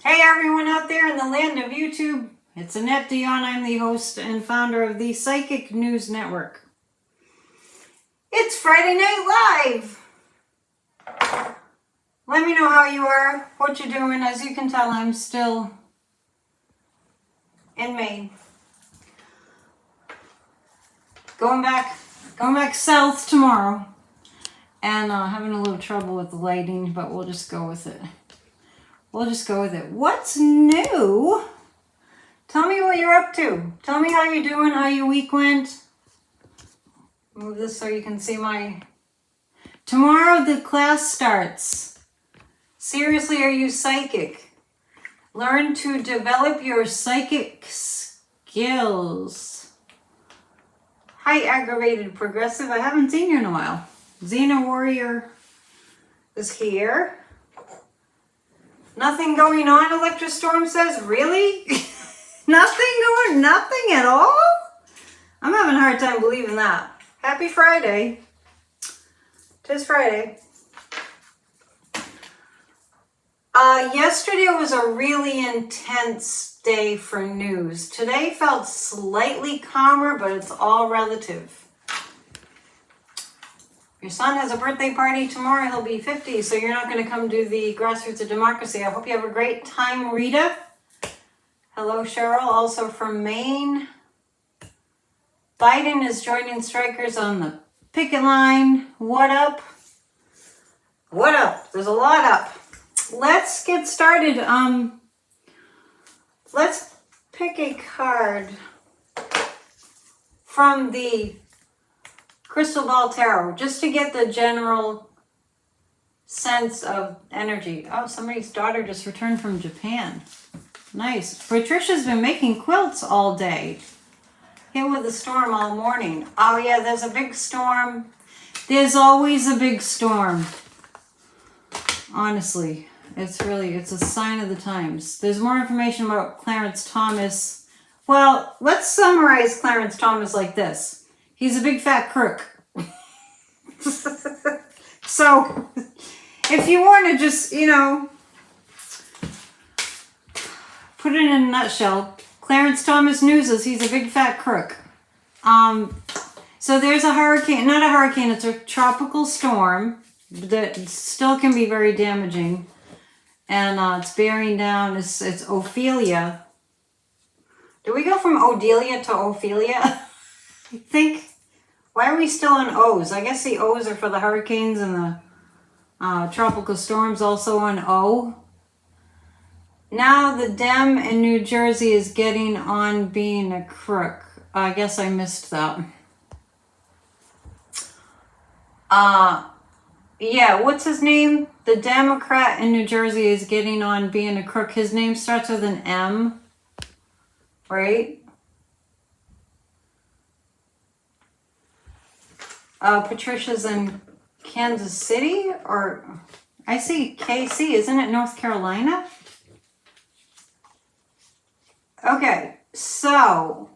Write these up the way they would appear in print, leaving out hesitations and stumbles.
Hey everyone out there in the land of YouTube, it's Annette Dion. I'm the host and founder of the Psychic News Network. It's Friday Night Live! Let me know how you are, what you're doing. As you can tell, I'm still in Maine. Going back south tomorrow. And having a little trouble with the lighting, but we'll just go with it. What's new? Tell me what you're up to. Tell me how you're doing, how your week went. Move this so you can see my... Tomorrow the class starts. Seriously, are you psychic? Learn to develop your psychic skills. Hi, aggravated progressive. I haven't seen you in a while. Xena Warrior is here. Nothing going on, Electrostorm says. Really? Nothing at all? I'm having a hard time believing that. Happy Friday. 'Tis Friday. Yesterday was a really intense day for news. Today felt slightly calmer, but it's all relative. Your son has a birthday party tomorrow. He'll be 50, so you're not going to come do the Grassroots of Democracy. I hope you have a great time, Rita. Hello, Cheryl, also from Maine. Biden is joining strikers on the picket line. What up? What up? There's a lot up. Let's get started. Let's pick a card from the Crystal Ball Tarot, just to get the general sense of energy. Oh, somebody's daughter just returned from Japan. Nice. Patricia's been making quilts all day. Hit with a storm all morning. Oh yeah, there's a big storm. There's always a big storm. Honestly, it's a sign of the times. There's more information about Clarence Thomas. Well, let's summarize Clarence Thomas like this. He's a big fat crook. So, if you want to just, put it in a nutshell, Clarence Thomas news is he's a big fat crook. So there's a hurricane, not a hurricane, it's a tropical storm that still can be very damaging. And it's bearing down, it's Ophelia. Do we go from Odelia to Ophelia? I think. Why are we still on O's? I guess the O's are for the hurricanes and the tropical storms also on O. Now the Dem in New Jersey is getting on being a crook. I guess I missed that. Yeah, what's his name? The Democrat in New Jersey is getting on being a crook. His name starts with an M, right? Patricia's in Kansas City, or I see KC, isn't it North Carolina? Okay, so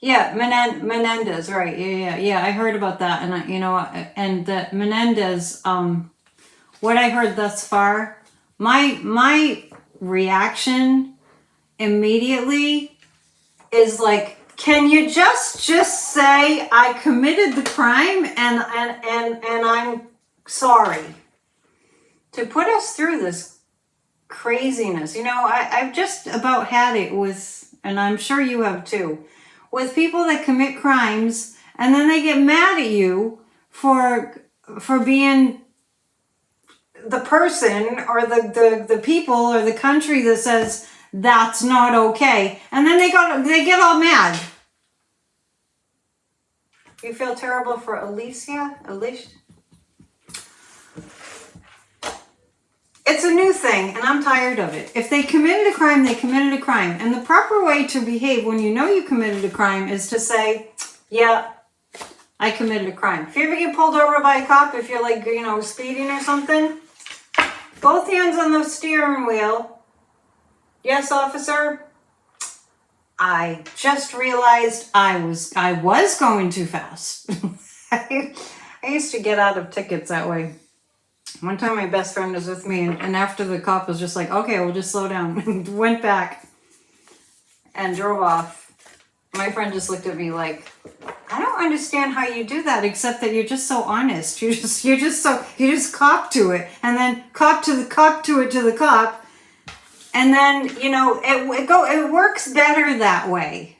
yeah, Menendez, right? Yeah. I heard about that, and and that Menendez. What I heard thus far, my reaction immediately is like, can you just say I committed the crime and I'm sorry? To put us through this craziness. I've just about had it with, and I'm sure you have too, with people that commit crimes and then they get mad at you for being the person or the people or the country that says that's not okay, and then they get all mad. You feel terrible for Alicia? It's a new thing, and I'm tired of it. If they committed a crime, they committed a crime. And the proper way to behave when you know you committed a crime is to say, yeah, I committed a crime. If you ever get pulled over by a cop, if you're speeding or something, both hands on the steering wheel. Yes, officer. I just realized I was going too fast. I used to get out of tickets that way. One time my best friend was with me, and after the cop was just like, okay, we'll just slow down, and went back and drove off. My friend just looked at me like, I don't understand how you do that, except that you're just so honest. You just cop to it, and then cop to the cop, and then it works better that way.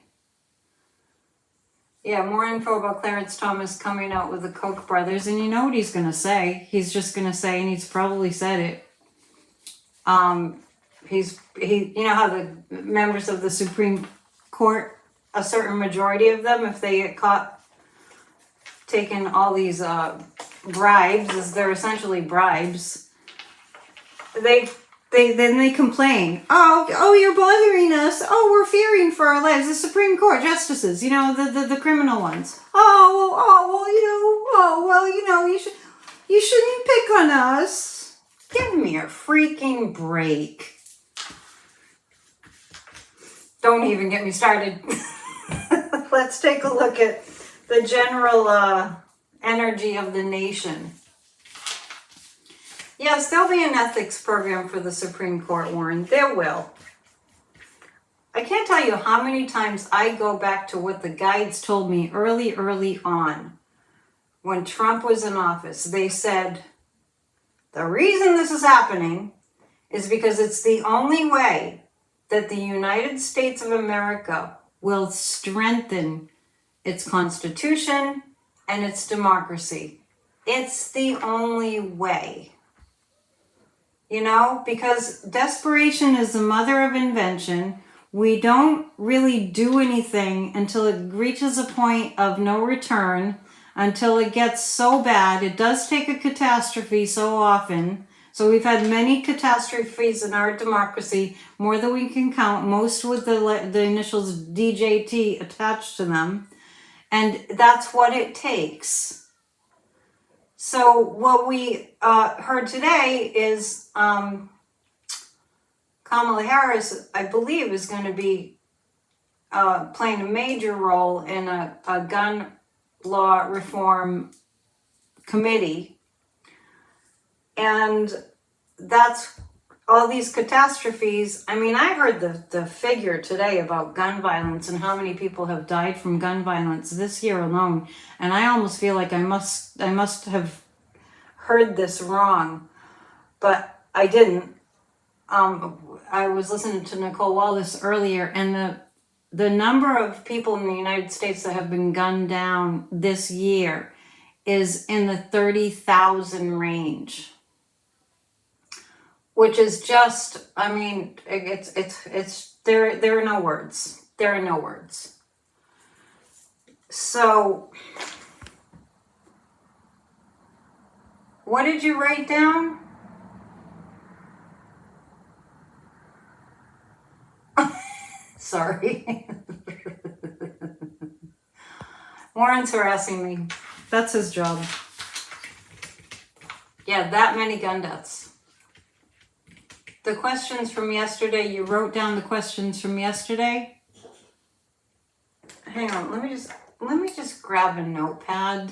Yeah, more info about Clarence Thomas coming out with the Koch brothers, and you know what he's gonna say. He's just gonna say, and he's probably said it. You know how the members of the Supreme Court, a certain majority of them, if they get caught taking all these bribes, as they're essentially bribes, they complain. Oh, you're bothering us. Oh, we're fearing for our lives. The Supreme Court justices, the criminal ones. You shouldn't pick on us. Give me a freaking break. Don't even get me started. Let's take a look at the general energy of the nation. Yes, there'll be an ethics program for the Supreme Court, Warren. There will. I can't tell you how many times I go back to what the guides told me early on. When Trump was in office, they said, the reason this is happening is because it's the only way that the United States of America will strengthen its Constitution and its democracy. It's the only way. Because desperation is the mother of invention. We don't really do anything until it reaches a point of no return, until it gets so bad. It does take a catastrophe so often. So we've had many catastrophes in our democracy, more than we can count, most with the initials DJT attached to them. And that's what it takes. So what we heard today is Kamala Harris, I believe, is going to be playing a major role in a gun law reform committee. And that's all these catastrophes. I mean, I heard the figure today about gun violence and how many people have died from gun violence this year alone. And I almost feel like I must have heard this wrong, but I didn't. I was listening to Nicole Wallace earlier, and the number of people in the United States that have been gunned down this year is in the 30,000 range. Which is just, I mean, there are no words. There are no words. So, what did you write down? Sorry. Warren's harassing me. That's his job. Yeah, that many gun deaths. The questions from yesterday, you wrote down the questions from yesterday? Hang on, let me just grab a notepad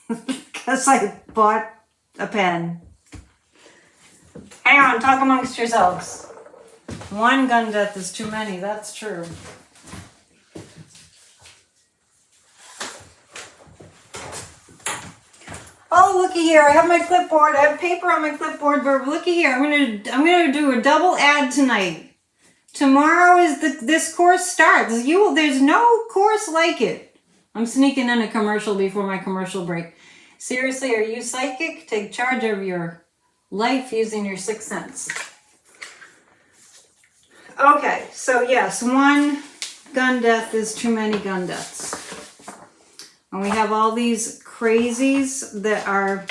because I bought a pen. Hang on, talk amongst yourselves. One gun death is too many, that's true. Oh, looky here, I have my clipboard. I have paper on my clipboard, but looky here. I'm gonna do a double ad tonight. Tomorrow is this course starts. There's no course like it. I'm sneaking in a commercial before my commercial break. Seriously, are you psychic? Take charge of your life using your sixth sense. Okay, so yes, one gun death is too many gun deaths. And we have all these crazies that are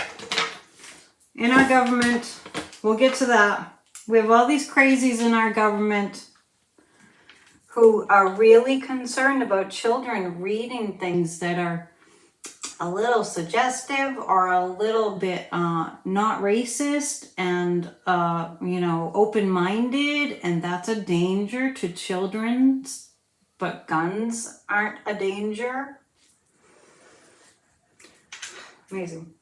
in our government. We'll get to that. We have all these crazies in our government who are really concerned about children reading things that are a little suggestive or a little bit not racist and open-minded, and that's a danger to children. But guns aren't a danger. Amazing.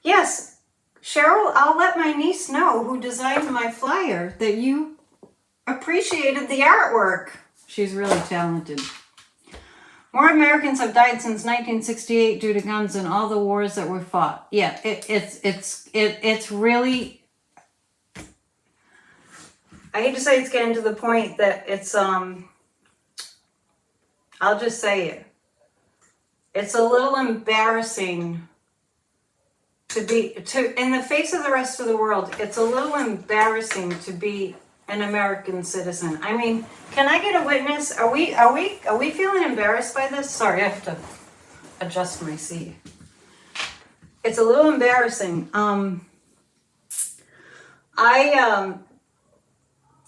Yes, Cheryl, I'll let my niece know, who designed my flyer, that you appreciated the artwork. She's really talented. More Americans have died since 1968 due to guns than all the wars that were fought. Yeah, it's really. I hate to say it's getting to the point that it's I'll just say it. It's a little embarrassing in the face of the rest of the world. It's a little embarrassing to be an American citizen. I mean, can I get a witness? Are we feeling embarrassed by this? Sorry, I have to adjust my seat. It's a little embarrassing.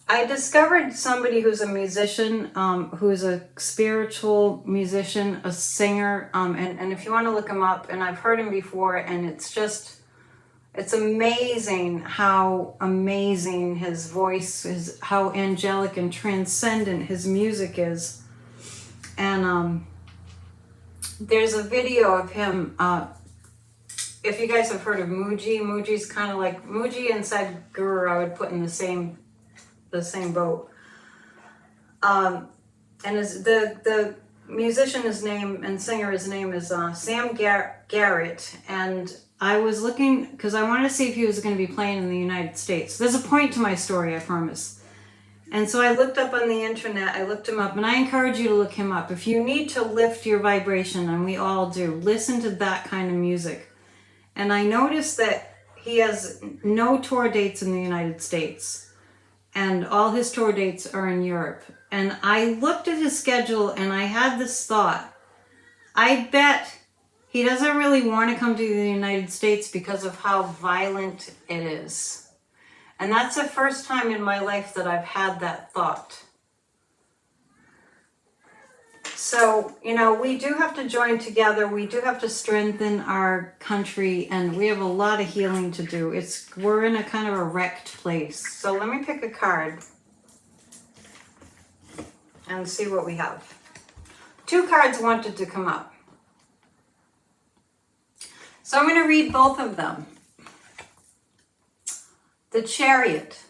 I discovered somebody who's a musician, who's a spiritual musician, a singer, and if you want to look him up, and I've heard him before, and it's amazing how amazing his voice is, how angelic and transcendent his music is. And there's a video of him, if you guys have heard of Muji's kind of like, Muji and Sadhguru I would put in the same boat. And the musician, his name, and singer, his name is Sam Garrett. And I was looking, because I wanted to see if he was going to be playing in the United States. There's a point to my story, I promise. And so I looked up on the internet, I looked him up, and I encourage you to look him up. If you need to lift your vibration, and we all do, listen to that kind of music. And I noticed that he has no tour dates in the United States. And all his tour dates are in Europe. And I looked at his schedule and I had this thought. I bet he doesn't really want to come to the United States because of how violent it is. And that's the first time in my life that I've had that thought. So, we do have to join together. We do have to strengthen our country, and we have a lot of healing to do. We're in a kind of a wrecked place. So let me pick a card and see what we have. 2 cards wanted to come up. So I'm going to read both of them. The Chariot.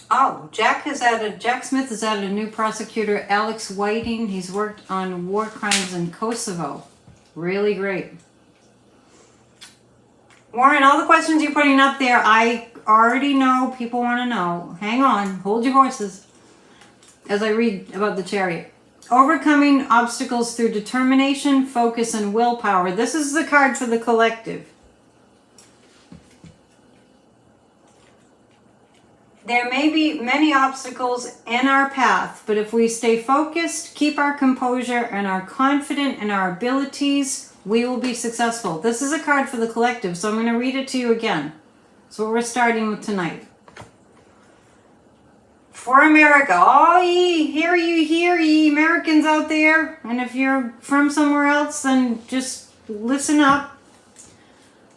Oh, Jack Smith has added a new prosecutor, Alex Whiting. He's worked on war crimes in Kosovo. Really great. Warren, all the questions you're putting up there, I already know people want to know. Hang on, hold your horses as I read about the Chariot. Overcoming obstacles through determination, focus, and willpower. This is the card for the collective. There may be many obstacles in our path, but if we stay focused, keep our composure, and are confident in our abilities, we will be successful. This is a card for the collective, so I'm going to read it to you again. That's what we're starting with tonight. For America, all ye, hear ye Americans out there, and if you're from somewhere else, then just listen up.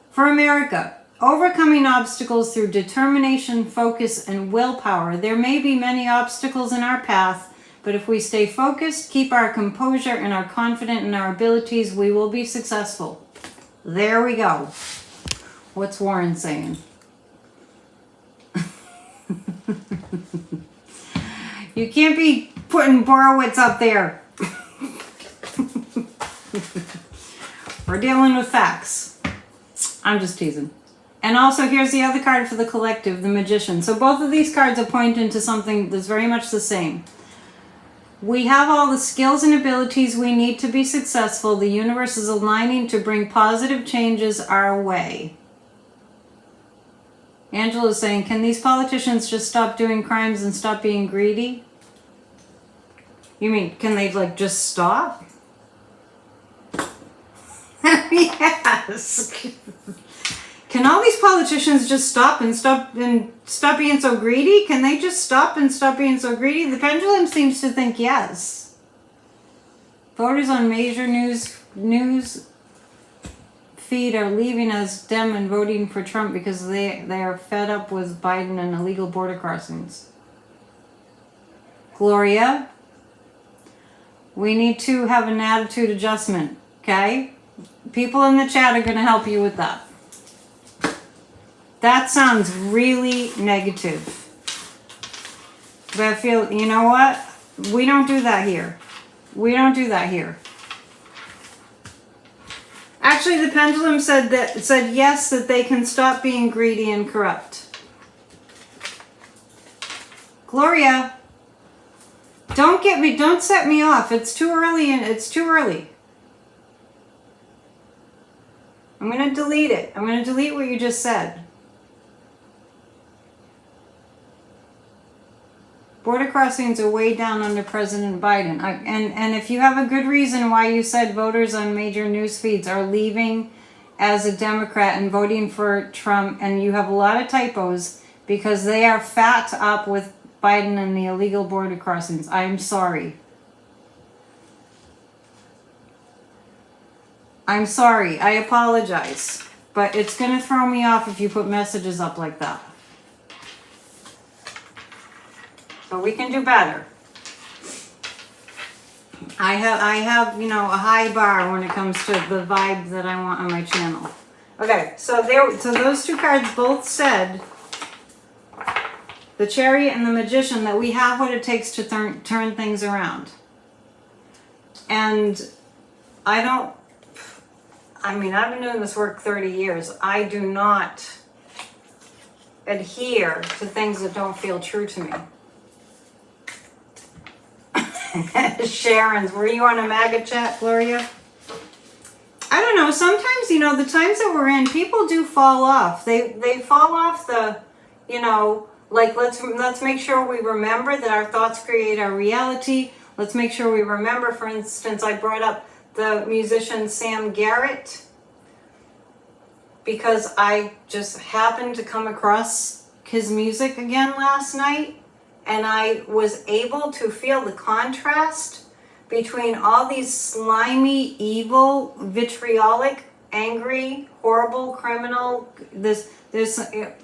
For America. Overcoming obstacles through determination, focus, and willpower. There may be many obstacles in our path, but if we stay focused, keep our composure, and are confident in our abilities, we will be successful. There we go. What's Warren saying? You can't be putting Borowitz up there. We're dealing with facts. I'm just teasing. And also, here's the other card for the collective, the Magician. So both of these cards are pointing to something that's very much the same. We have all the skills and abilities we need to be successful. The universe is aligning to bring positive changes our way. Angela is saying, can these politicians just stop doing crimes and stop being greedy? You mean, can they just stop? Yes. Can all these politicians just stop being so greedy? Can they just stop being so greedy? The pendulum seems to think yes. Voters on major news feed are leaving us Dem and voting for Trump because they are fed up with Biden and illegal border crossings. Gloria, we need to have an attitude adjustment. Okay? People in the chat are going to help you with that. That sounds really negative. But I feel, you know what? We don't do that here. We don't do that here. Actually, the pendulum said yes, that they can stop being greedy and corrupt. Gloria, don't set me off. It's too early and it's too early. I'm going to delete it. I'm going to delete what you just said. Border crossings are way down under President Biden. And if you have a good reason why you said voters on major news feeds are leaving as a Democrat and voting for Trump, and you have a lot of typos because they are fat up with Biden and the illegal border crossings. I'm sorry. I'm sorry. I apologize. But it's going to throw me off if you put messages up like that. So we can do better. I have, you know, a high bar when it comes to the vibe that I want on my channel. Okay, so those two cards both said, the Chariot and the Magician, that we have what it takes to turn things around. And I've been doing this work 30 years. I do not adhere to things that don't feel true to me. Sharon's, were you on a MAGA chat, Gloria? I don't know. Sometimes, you know, the times that we're in, people do fall off. They fall off the, you know, like let's make sure we remember that our thoughts create our reality. Let's make sure we remember, for instance, I brought up the musician Sam Garrett because I just happened to come across his music again last night. And I was able to feel the contrast between all these slimy, evil, vitriolic, angry, horrible, criminal, this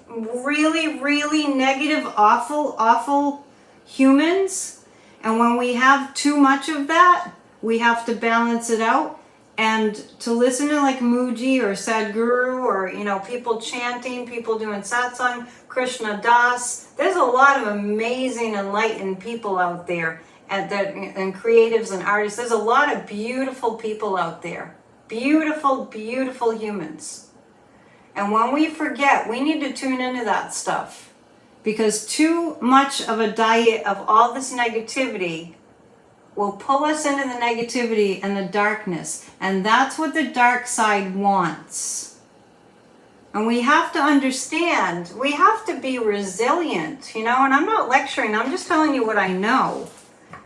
really, really negative, awful humans. And when we have too much of that, we have to balance it out. And to listen to like Mooji or Sadhguru or, you know, people chanting, people doing satsang, Krishna Das. There's a lot of amazing, enlightened people out there and creatives and artists. There's a lot of beautiful people out there. Beautiful, beautiful humans. And when we forget, we need to tune into that stuff. Because too much of a diet of all this negativity will pull us into the negativity and the darkness. And that's what the dark side wants. And we have to understand, we have to be resilient, you know, and I'm not lecturing, I'm just telling you what I know.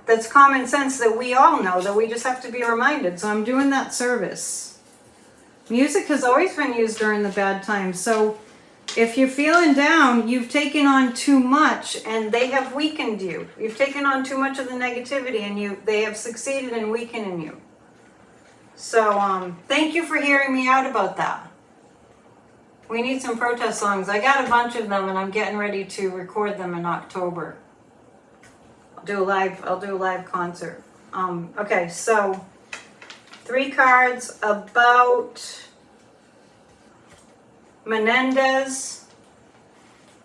That's common sense that we all know, that we just have to be reminded. So I'm doing that service. Music has always been used during the bad times. So if you're feeling down, you've taken on too much and they have weakened you. You've taken on too much of the negativity and they have succeeded in weakening you. So thank you for hearing me out about that. We need some protest songs. I got a bunch of them and I'm getting ready to record them in October. I'll do a live concert. Okay, so 3 cards about Menendez,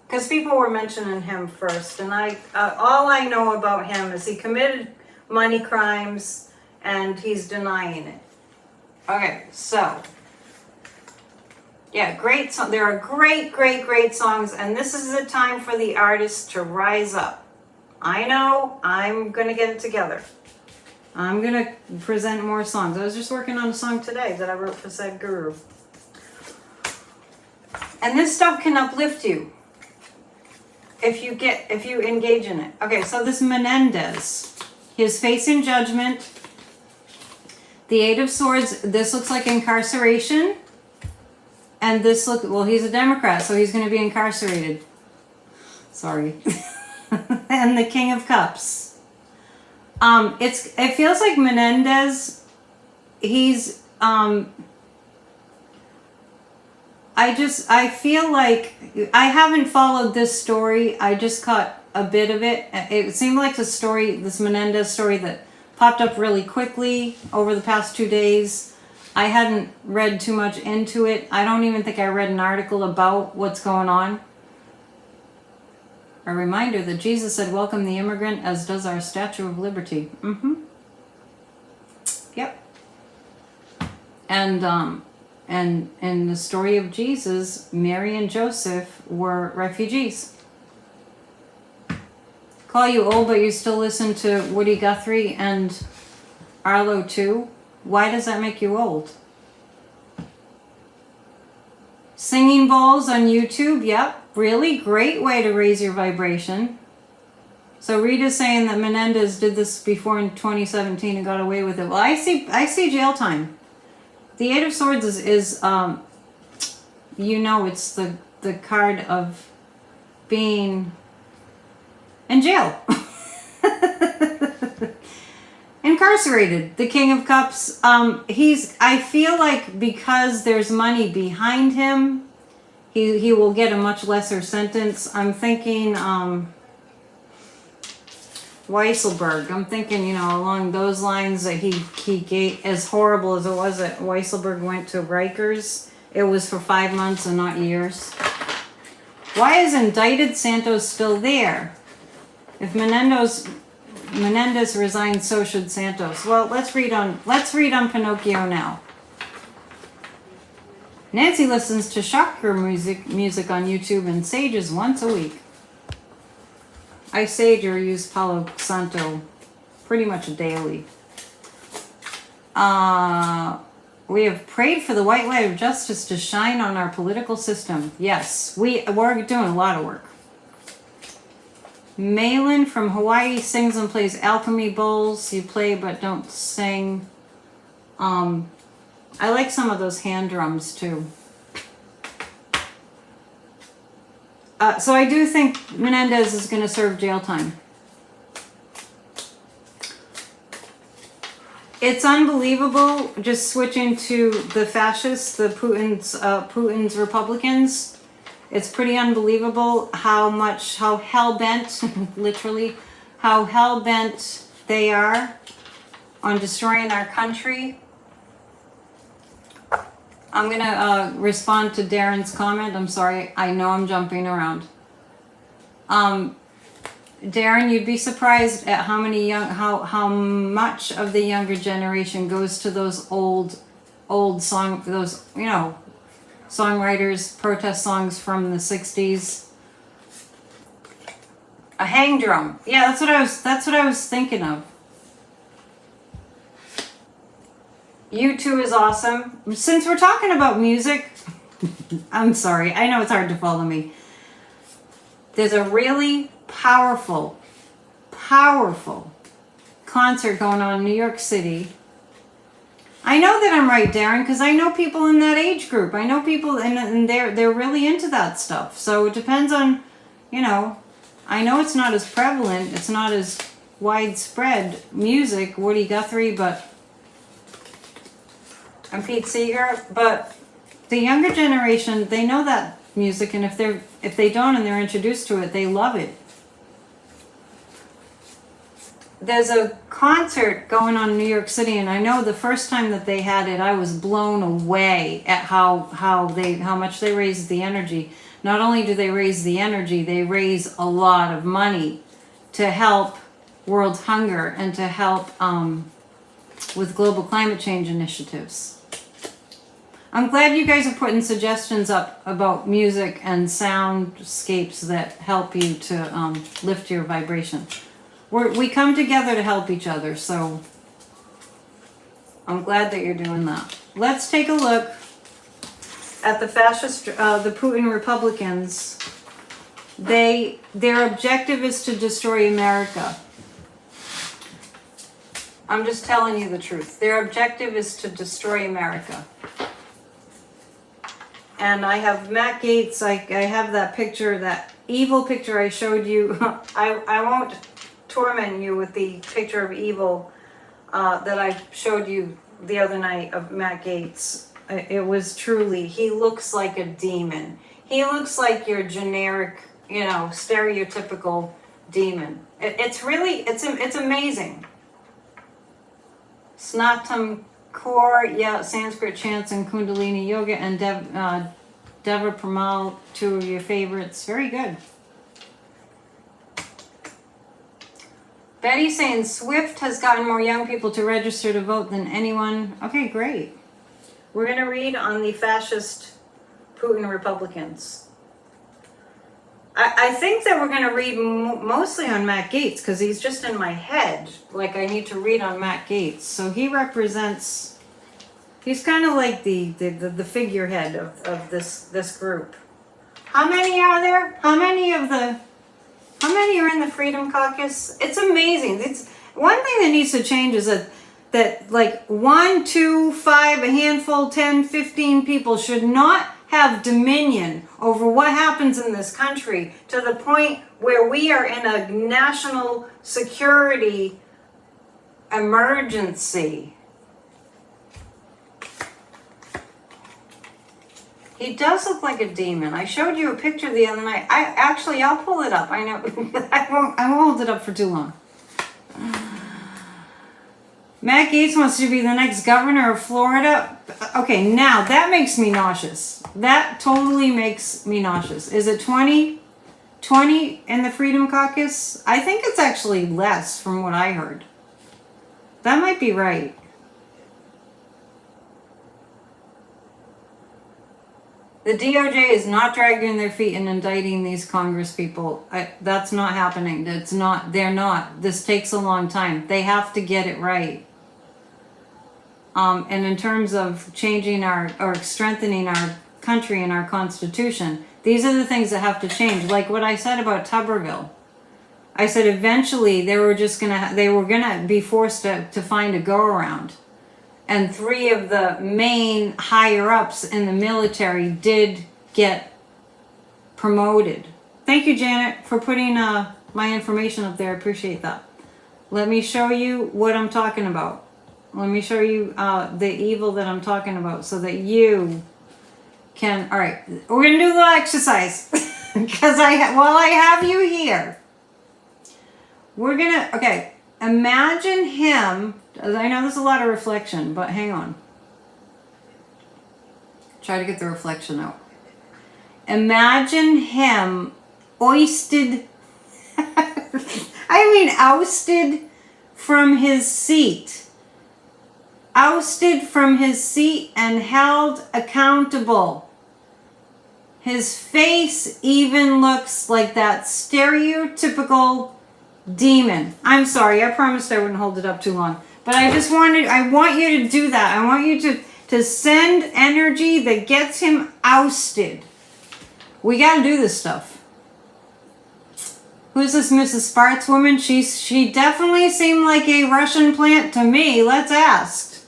because people were mentioning him first, and all I know about him is he committed money crimes and he's denying it. Okay, so yeah, great song. There are great songs, and this is the time for the artists to rise up. I know, I'm gonna get it together. I'm gonna present more songs. I was just working on a song today that I wrote for Sadhguru. And this stuff can uplift you if you engage in it. Okay, so this Menendez, he's facing judgment. The 8 of Swords, this looks like incarceration. And this he's a Democrat, so he's going to be incarcerated. Sorry. And the King of Cups. It feels like Menendez, he's I feel like I haven't followed this story. I just caught a bit of it. It seemed like this Menendez story that popped up really quickly over the past 2 days. I hadn't read too much into it. I don't even think I read an article about what's going on. A reminder that Jesus said, welcome the immigrant, as does our Statue of Liberty. Yep. And in the story of Jesus, Mary and Joseph were refugees. Call you old, but you still listen to Woody Guthrie and Arlo too? Why does that make you old? Singing bowls on YouTube, yep. Really great way to raise your vibration. So Rita's saying that Menendez did this before in 2017 and got away with it. Well, I see jail time. The Eight of Swords is you know, it's the card of being in jail. Incarcerated. The King of Cups. I feel like because there's money behind him, he will get a much lesser sentence. I'm thinking Weisselberg. I'm thinking, you know, along those lines that he gave, as horrible as it was that Weisselberg went to Rikers, it was for 5 months and not years. Why is indicted Santos still there? If Menendez resigned, so should Santos. Well, let's read on Pinocchio now. Nancy listens to chakra music on YouTube and sages once a week. I sage or use Palo Santo pretty much daily. We have prayed for the white light of justice to shine on our political system. Yes, we're doing a lot of work. Malin from Hawaii sings and plays alchemy bowls. You play but don't sing. I like some of those hand drums too. So I do think Menendez is going to serve jail time. It's unbelievable, just switching to the fascists, the Putin's Republicans. It's pretty unbelievable how hell-bent, literally, how hell-bent they are on destroying our country. I'm going to respond to Darren's comment. I'm sorry. I know I'm jumping around. Darren, you'd be surprised at how much of the younger generation goes to those old songwriters, protest songs from the 60s. A hang drum. Yeah, that's what I was thinking of. U2 is awesome. Since we're talking about music, I'm sorry, I know it's hard to follow me. There's a really powerful concert going on in New York City. I know that I'm right, Darren, because I know people in that age group. I know people, and they're really into that stuff. So it depends on, you know, I know it's not as prevalent, it's not as widespread music, Woody Guthrie, and Pete Seeger, but the younger generation, they know that music, and if they don't and they're introduced to it, they love it. There's a concert going on in New York City, and I know the first time that they had it, I was blown away at how much they raised the energy. Not only do they raise the energy, they raise a lot of money to help world hunger and to help with global climate change initiatives. I'm glad you guys are putting suggestions up about music and soundscapes that help you to lift your vibration. We come together to help each other, so I'm glad that you're doing that. Let's take a look at the fascist, the Putin Republicans. Their objective is to destroy America. I'm just telling you the truth. Their objective is to destroy America. And I have Matt Gaetz, I have that picture, that evil picture I showed you. I won't torment you with the picture of evil that I showed you the other night of Matt Gaetz. It was truly, he looks like a demon. He looks like your generic, you know, stereotypical demon. It's really, it's amazing. Snatum core, yeah, Sanskrit chants and Kundalini yoga, and Deva Pramal, two of your favorites. Very good. Betty saying Swift has gotten more young people to register to vote than anyone. Okay, great. We're going to read on the fascist Putin Republicans. I think that we're going to read mostly on Matt Gaetz, because he's just in my head. Like, I need to read on Matt Gaetz. So he represents, he's kind of like the figurehead of this group. How many are there? How many are in the Freedom Caucus? It's amazing. It's one thing that needs to change is that like 1, 2, 5, a handful, 10, 15 people should not have dominion over what happens in this country to the point where we are in a national security emergency. He does look like a demon. I showed you a picture the other night. I'll pull it up. I know. I won't hold it up for too long. Matt Gaetz wants to be the next governor of Florida. Okay, now that makes me nauseous. That totally makes me nauseous. Is it 20? 20 in the Freedom Caucus? I think it's actually less from what I heard. That might be right. The DOJ is not dragging their feet and indicting these Congress people. That's not happening. They're not. This takes a long time. They have to get it right. And in terms of changing or strengthening our country and our Constitution, these are the things that have to change. Like what I said about Tuberville. I said eventually they were gonna be forced to find a go-around. And 3 of the main higher-ups in the military did get promoted. Thank you, Janet, for putting my information up there. I appreciate that. Let me show you what I'm talking about. Let me show you the evil that I'm talking about so that you can... All right, we're going to do a little exercise. Because while I have you here, we're going to... Okay, imagine him... I know there's a lot of reflection, but hang on. Try to get the reflection out. Imagine him ousted from his seat. Ousted from his seat and held accountable. His face even looks like that stereotypical demon. I'm sorry, I promised I wouldn't hold it up too long. But I want you to do that. I want you to send energy that gets him ousted. We got to do this stuff. Who's this Mrs. Spartz woman? She definitely seemed like a Russian plant to me. Let's ask.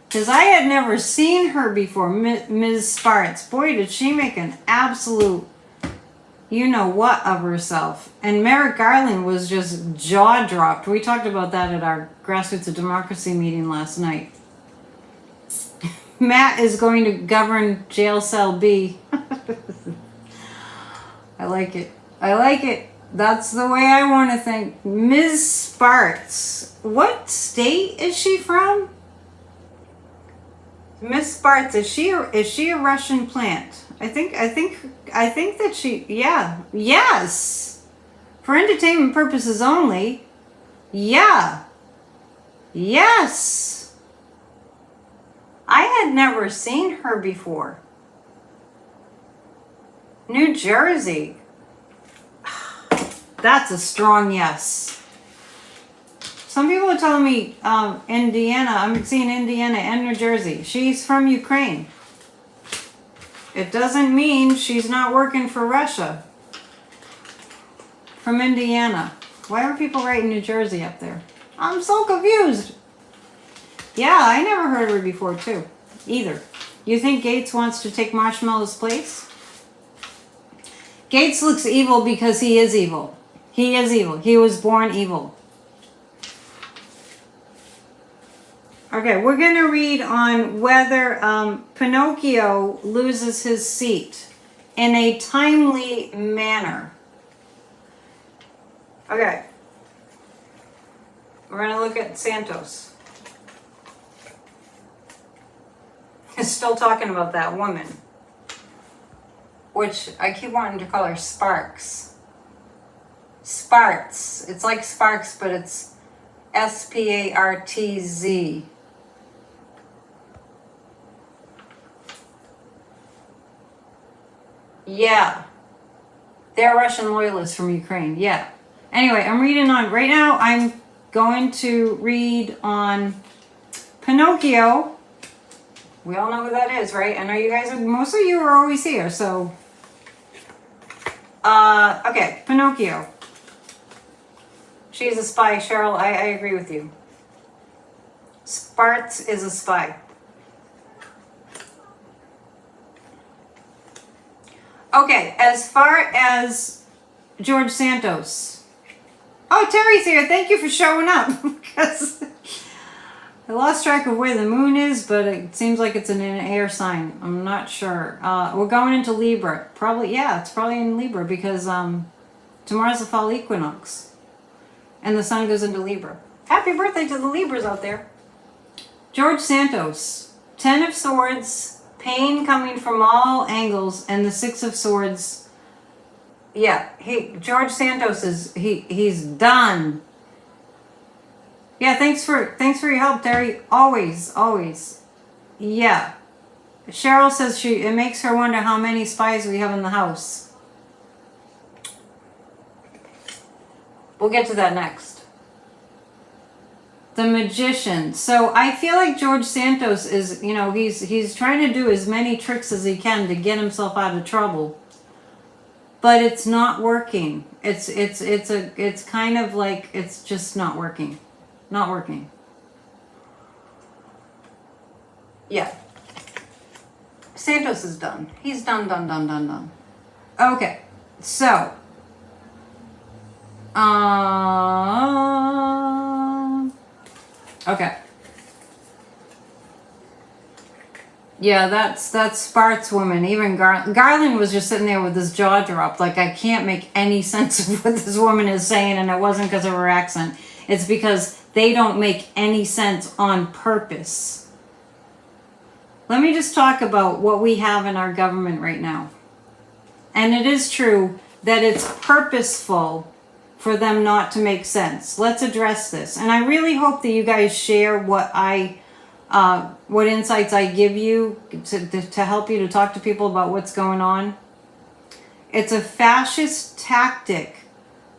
Because I had never seen her before, Ms. Spartz. Boy, did she make an absolute you-know-what of herself. And Merrick Garland was just jaw-dropped. We talked about that at our Grassroots of Democracy meeting last night. Matt is going to govern Jail Cell B. I like it. That's the way I want to think. Ms. Spartz. What state is she from? Ms. Spartz, is she a Russian plant? I think that she, yeah. Yes. For entertainment purposes only. Yeah. Yes. I had never seen her before. New Jersey. That's a strong yes. Some people are telling me Indiana. I'm seeing Indiana and New Jersey. She's from Ukraine. It doesn't mean she's not working for Russia. From Indiana. Why are people writing New Jersey up there? I'm so confused. Yeah, I never heard of her before too. Either. You think Gaetz wants to take Marshmallow's place? Gaetz looks evil because he is evil. He is evil. He was born evil. Okay, we're going to read on whether Pinocchio loses his seat in a timely manner. Okay. We're going to look at Santos. He's still talking about that woman, which I keep wanting to call her Sparks. Sparks. It's like Sparks, but it's Spartz. Yeah. They're Russian loyalists from Ukraine. Yeah. Anyway, I'm reading on. Right now, I'm going to read on Pinocchio. We all know who that is, right? I know you guys, most of you are always here, so. Okay, Pinocchio. She's a spy, Cheryl. I agree with you. Spartz is a spy. Okay, as far as George Santos. Oh, Terry's here. Thank you for showing up. Because I lost track of where the moon is, but it seems like it's in an air sign. I'm not sure. We're going into Libra. Probably, yeah, it's probably in Libra because tomorrow's the fall equinox. And the sun goes into Libra. Happy birthday to the Libras out there. George Santos. 10 of Swords. Pain coming from all angles, and the 6 of Swords. Yeah, George Santos he's done. Yeah, thanks for your help, Terry. Always. Yeah. Cheryl says it makes her wonder how many spies we have in the house. We'll get to that next. The Magician. So I feel like George Santos is, he's trying to do as many tricks as he can to get himself out of trouble. But it's not working. It's kind of like it's just not working. Not working. Yeah. Santos is done. He's done. Okay. So okay. Yeah, that's Spartz woman. Even Garland was just sitting there with his jaw dropped. Like, I can't make any sense of what this woman is saying, and it wasn't because of her accent. It's because they don't make any sense on purpose. Let me just talk about what we have in our government right now. And it is true that it's purposeful for them not to make sense. Let's address this. And I really hope that you guys share what insights I give you to help you to talk to people about what's going on. It's a fascist tactic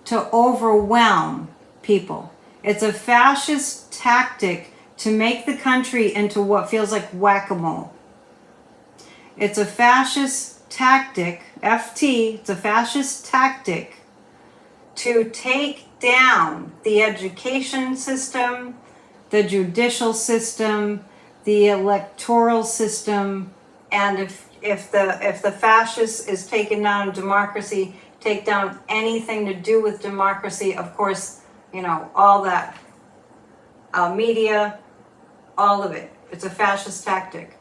to overwhelm people. It's a fascist tactic to make the country into what feels like whack-a-mole. It's a fascist tactic, FT, it's a fascist tactic to take down the education system, the judicial system, the electoral system, and if the fascist is taking down democracy, take down anything to do with democracy, of course, all that media, all of it. It's a fascist tactic.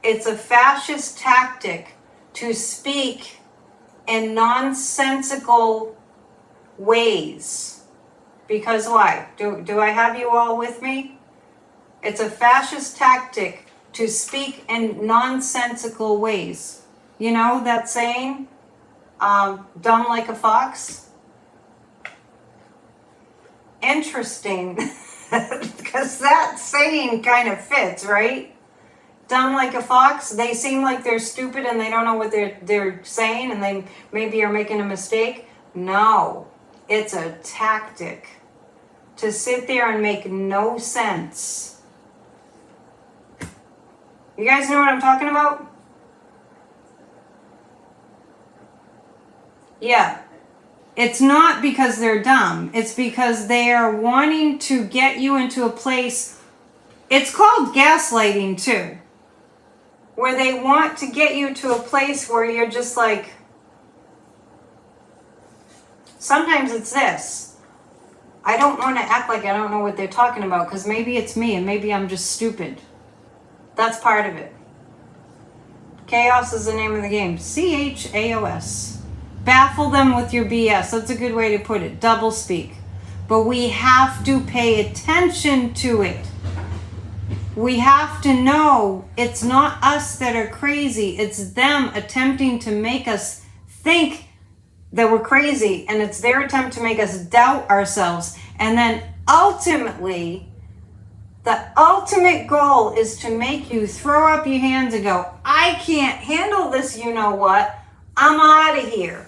It's a fascist tactic to speak in nonsensical ways. Because why? Do I have you all with me? It's a fascist tactic to speak in nonsensical ways. You know that saying? Dumb like a fox? Interesting. Because that saying kind of fits, right? Dumb like a fox. They seem like they're stupid and they don't know what they're saying, and they maybe are making a mistake. No, it's a tactic to sit there and make no sense. You guys know what I'm talking about? Yeah. It's not because they're dumb. It's because they are wanting to get you into a place. It's called gaslighting too. Where they want to get you to a place where you're just like, sometimes it's this. I don't want to act like I don't know what they're talking about because maybe it's me and maybe I'm just stupid. That's part of it. Chaos is the name of the game. CHAOS. Baffle them with your BS. That's a good way to put it. Double speak. but we have to pay attention to it. We have to know it's not us that are crazy, it's them attempting to make us think that we're crazy, and it's their attempt to make us doubt ourselves. And then ultimately, the ultimate goal is to make you throw up your hands and go, I can't handle this, you know what? I'm out of here.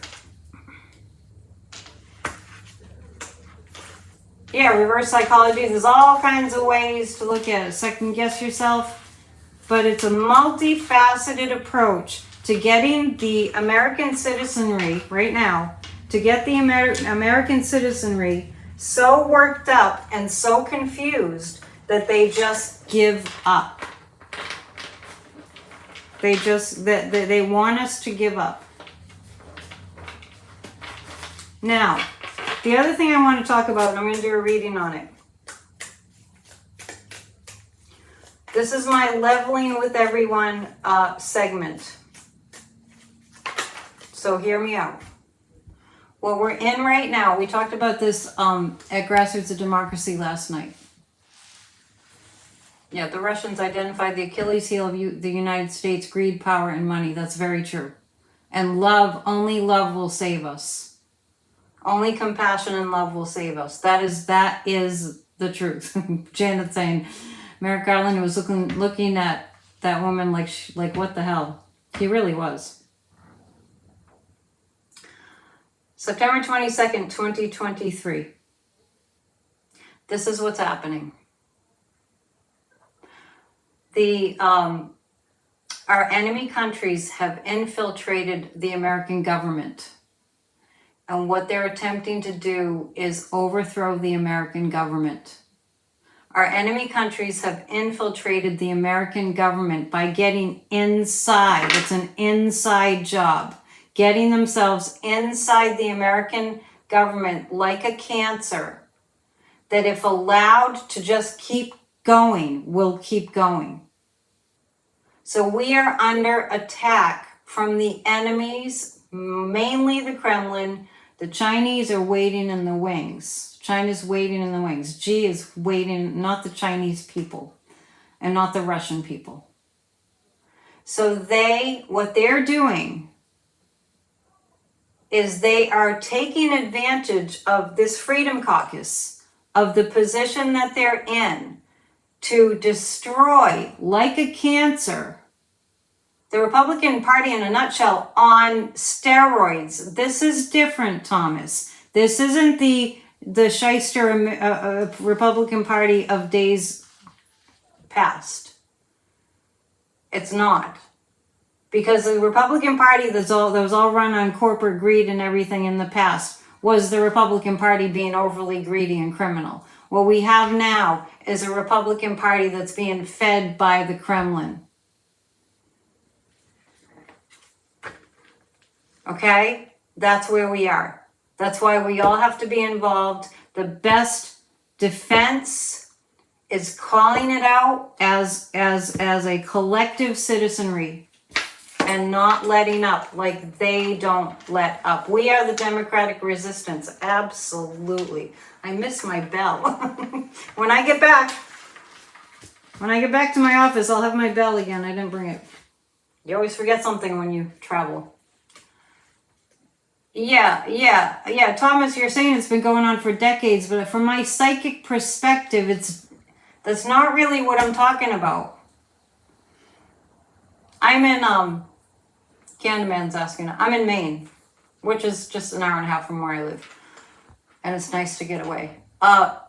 Yeah, reverse psychology. There's all kinds of ways to look at it. Second guess yourself. But it's a multifaceted approach to getting the American citizenry right now, to get the American citizenry so worked up and so confused that they just give up. They want us to give up. Now, the other thing I want to talk about, and I'm going to do a reading on it. This is my leveling with everyone segment. So hear me out. What we're in right now, we talked about this at Grassroots of Democracy last night. Yeah, the Russians identified the Achilles heel of the United States, greed, power, and money. That's very true. And love, only love will save us. Only compassion and love will save us. That is the truth. Janet saying, Merrick Garland was looking at that woman like what the hell? He really was. September 22nd, 2023. This is what's happening. Our enemy countries have infiltrated the American government. And what they're attempting to do is overthrow the American government. Our enemy countries have infiltrated the American government by getting inside. It's an inside job. Getting themselves inside the American government like a cancer that, if allowed to just keep going, will keep going. So we are under attack from the enemies, mainly the Kremlin. The Chinese are waiting in the wings. China's waiting in the wings. Xi is waiting, not the Chinese people and not the Russian people. So what they're doing is they are taking advantage of this Freedom Caucus, of the position that they're in, to destroy, like a cancer, the Republican Party in a nutshell on steroids. This is different, Thomas. This isn't the shyster Republican Party of days past. It's not. Because the Republican Party that was all run on corporate greed and everything in the past was the Republican Party being overly greedy and criminal. What we have now is a Republican Party that's being fed by the Kremlin. Okay? That's where we are. That's why we all have to be involved. The best defense is calling it out as a collective citizenry and not letting up like they don't let up. We are the democratic resistance. Absolutely. I miss my bell. When I get back to my office, I'll have my bell again. I didn't bring it. You always forget something when you travel. Yeah. Thomas, you're saying it's been going on for decades, but from my psychic perspective, that's not really what I'm talking about. I'm in, Candyman's asking, I'm in Maine, which is just an hour and a half from where I live. And it's nice to get away.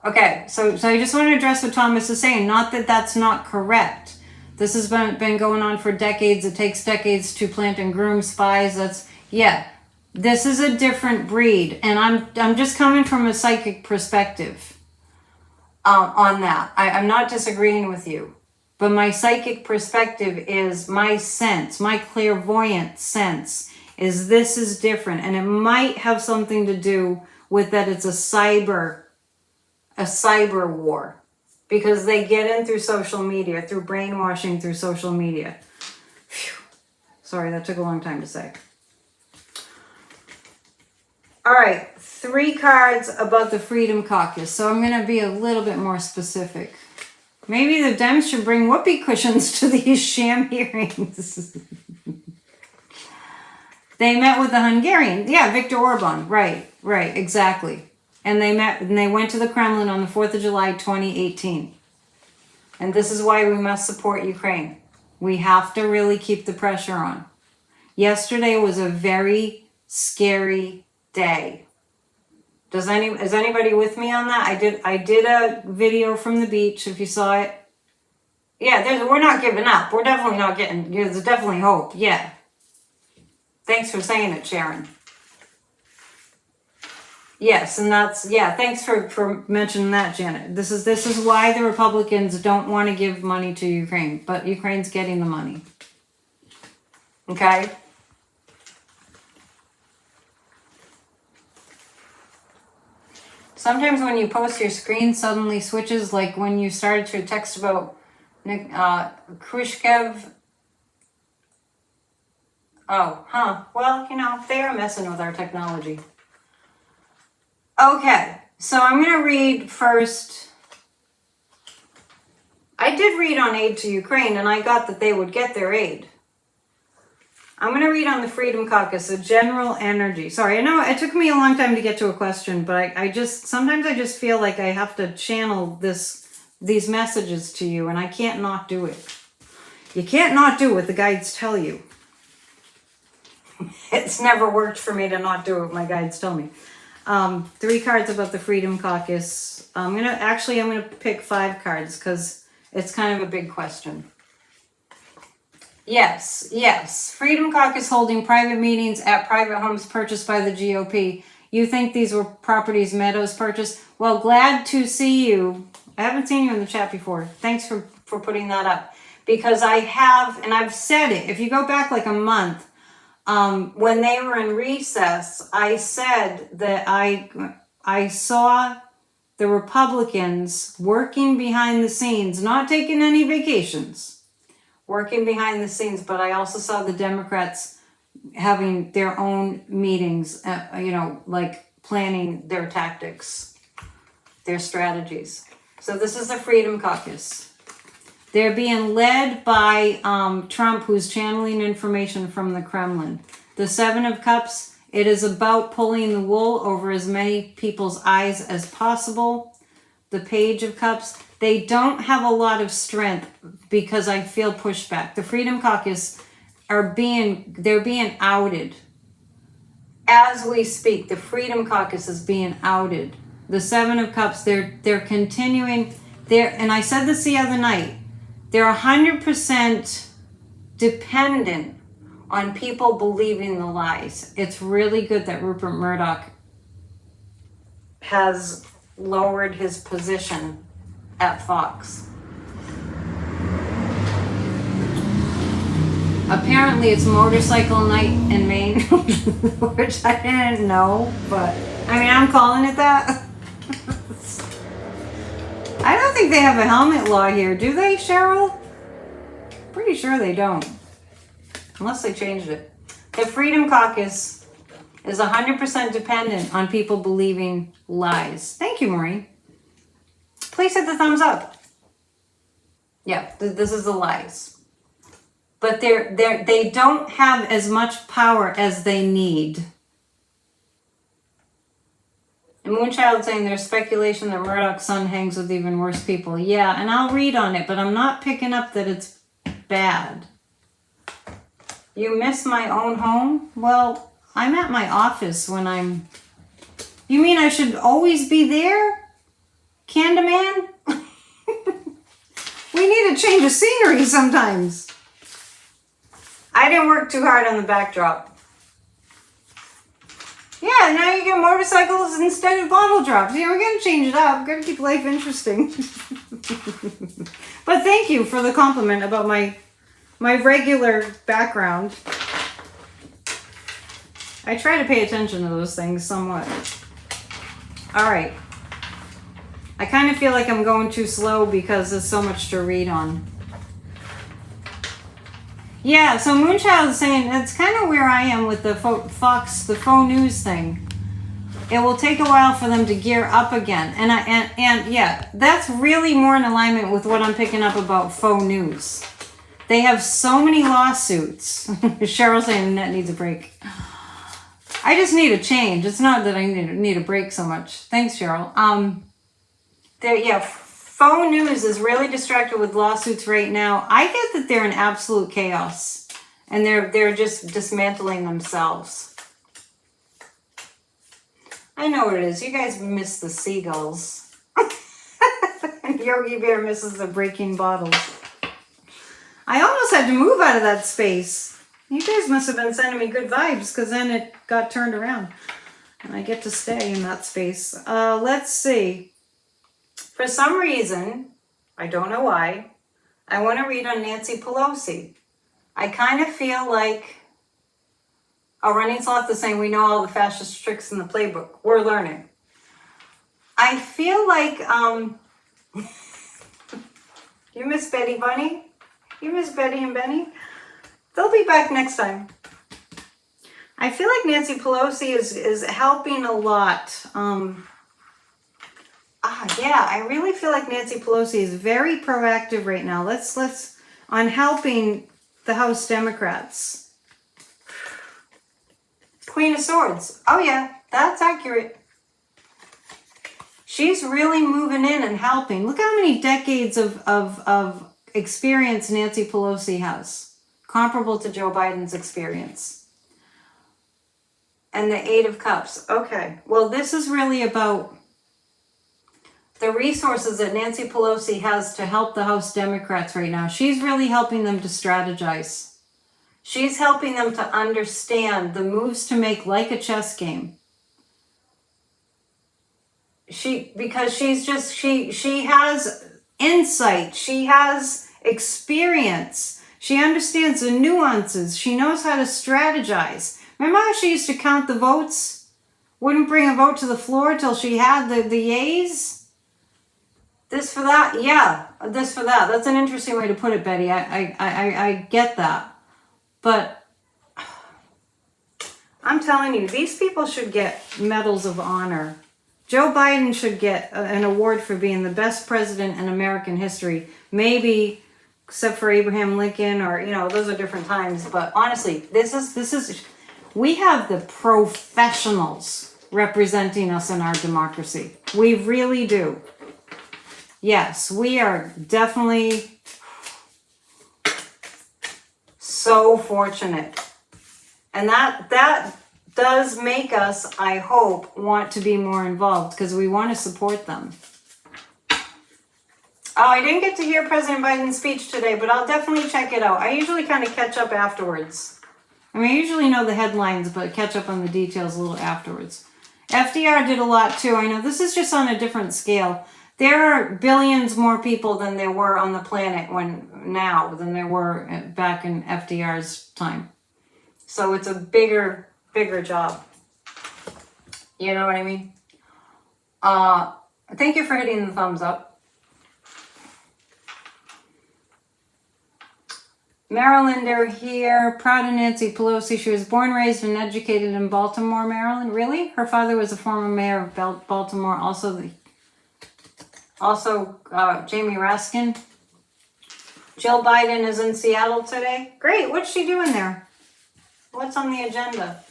Okay, so I just want to address what Thomas is saying. Not that that's not correct. This has been going on for decades. It takes decades to plant and groom spies. This is a different breed, and I'm just coming from a psychic perspective on that. I'm not disagreeing with you, but my psychic perspective is my sense, my clairvoyant sense is this is different, and it might have something to do with that it's a cyber war, because they get in through social media, through brainwashing through social media. Phew. Sorry, that took a long time to say. All right, 3 cards about the Freedom Caucus. So I'm going to be a little bit more specific. Maybe the Dems should bring whoopee cushions to these sham hearings. They met with the Hungarian. Yeah, Viktor Orban. Right, exactly. And they went to the Kremlin on the 4th of July, 2018. And this is why we must support Ukraine. We have to really keep the pressure on. Yesterday was a very scary day. Is anybody with me on that? I did a video from the beach, if you saw it. Yeah, we're not giving up. We're definitely not getting, there's definitely hope. Yeah. Thanks for saying it, Sharon. Yes, and thanks for mentioning that, Janet. This is why the Republicans don't want to give money to Ukraine, but Ukraine's getting the money. Okay? Sometimes when you post, your screen suddenly switches, like when you started to text about Khrushchev. Oh, huh. Well, they are messing with our technology. Okay, so I'm going to read first. I did read on aid to Ukraine, and I got that they would get their aid. I'm going to read on the Freedom Caucus, the general energy. Sorry, I know it took me a long time to get to a question, but sometimes I just feel like I have to channel these messages to you, and I can't not do it. You can't not do what the guides tell you. It's never worked for me to not do what my guides tell me. 3 cards about the Freedom Caucus. I'm gonna pick 5 cards because it's kind of a big question. Yes. Freedom Caucus holding private meetings at private homes purchased by the GOP. You think these were properties Meadows purchased? Well, glad to see you. I haven't seen you in the chat before. Thanks for putting that up. Because I have, and I've said it, if you go back like a month, when they were in recess, I said that I saw the Republicans working behind the scenes, not taking any vacations. Working behind the scenes, but I also saw the Democrats having their own meetings, like planning their tactics, their strategies. So this is the Freedom Caucus. They're being led by Trump, who's channeling information from the Kremlin. The 7 of Cups, it is about pulling the wool over as many people's eyes as possible. The Page of Cups, they don't have a lot of strength because I feel pushback. The Freedom Caucus they're being outed. As we speak, the Freedom Caucus is being outed. The 7 of Cups, they're continuing. And I said this the other night, they're 100% dependent on people believing the lies. It's really good that Rupert Murdoch has lowered his position at Fox. Apparently it's motorcycle night in Maine, which I didn't know, but I'm calling it that. I don't think they have a helmet law here, do they, Cheryl? Pretty sure they don't, unless they changed it. The Freedom Caucus is 100% dependent on people believing lies. Thank you, Maureen. Please hit the thumbs up. Yeah, this is the lies. But they don't have as much power as they need. And Moonchild saying there's speculation that Murdoch's son hangs with even worse people. Yeah, and I'll read on it, but I'm not picking up that it's bad. You miss my own home? Well, I'm at my office when I'm... You mean I should always be there? Candyman? We need a change of scenery sometimes. I didn't work too hard on the backdrop. Yeah, now you get motorcycles instead of bottle drops. Yeah, we're going to change it up. We're going to keep life interesting. But thank you for the compliment about my regular background. I try to pay attention to those things somewhat. All right. I kind of feel like I'm going too slow because there's so much to read on. Yeah, so Moonchild is saying that's kind of where I am with the Fox, the faux news thing. It will take a while for them to gear up again. And yeah, that's really more in alignment with what I'm picking up about faux news. They have so many lawsuits. Cheryl's saying Annette needs a break. I just need a change. It's not that I need a break so much. Thanks, Cheryl. Yeah, faux news is really distracted with lawsuits right now. I get that they're in absolute chaos, and they're just dismantling themselves. I know what it is. You guys miss the seagulls. And Yogi Bear misses the breaking bottles. I almost had to move out of that space. You guys must have been sending me good vibes, because then it got turned around. And I get to stay in that space. Let's see. For some reason, I don't know why, I want to read on Nancy Pelosi. I kind of feel like, Running Sloth is saying we know all the fascist tricks in the playbook. We're learning. I feel like, you miss Betty Bunny? You miss Betty and Benny? They'll be back next time. I feel like Nancy Pelosi is helping a lot. Yeah, I really feel like Nancy Pelosi is very proactive right now. Let's on helping the House Democrats. Queen of Swords. Oh yeah, that's accurate. She's really moving in and helping. Look how many decades of experience Nancy Pelosi has, comparable to Joe Biden's experience. And the Eight of Cups. Okay, well, this is really about the resources that Nancy Pelosi has to help the House Democrats right now. She's really helping them to strategize. She's helping them to understand the moves to make, like a chess game. Because she has insight, she has experience, she understands the nuances, she knows how to strategize. Remember how she used to count the votes? Wouldn't bring a vote to the floor till she had the yays? This for that? Yeah, this for that. That's an interesting way to put it, Betty. I get that. But I'm telling you, these people should get medals of honor. Joe Biden should get an award for being the best president in American history. Maybe, except for Abraham Lincoln, or, those are different times. But honestly, we have the professionals representing us in our democracy. We really do. Yes, we are definitely so fortunate. And that does make us, I hope, want to be more involved, because we want to support them. Oh, I didn't get to hear President Biden's speech today, but I'll definitely check it out. I usually kind of catch up afterwards. I usually know the headlines, but catch up on the details a little afterwards. FDR did a lot too. I know this is just on a different scale. There are billions more people than there were on the planet than there were back in FDR's time. So it's a bigger job. You know what I mean? Thank you for hitting the thumbs up. Marylander here, proud of Nancy Pelosi. She was born, raised, and educated in Baltimore, Maryland. Really? Her father was a former mayor of Baltimore. Also, Jamie Raskin. Jill Biden is in Seattle today. Great. What's she doing there? What's on the agenda?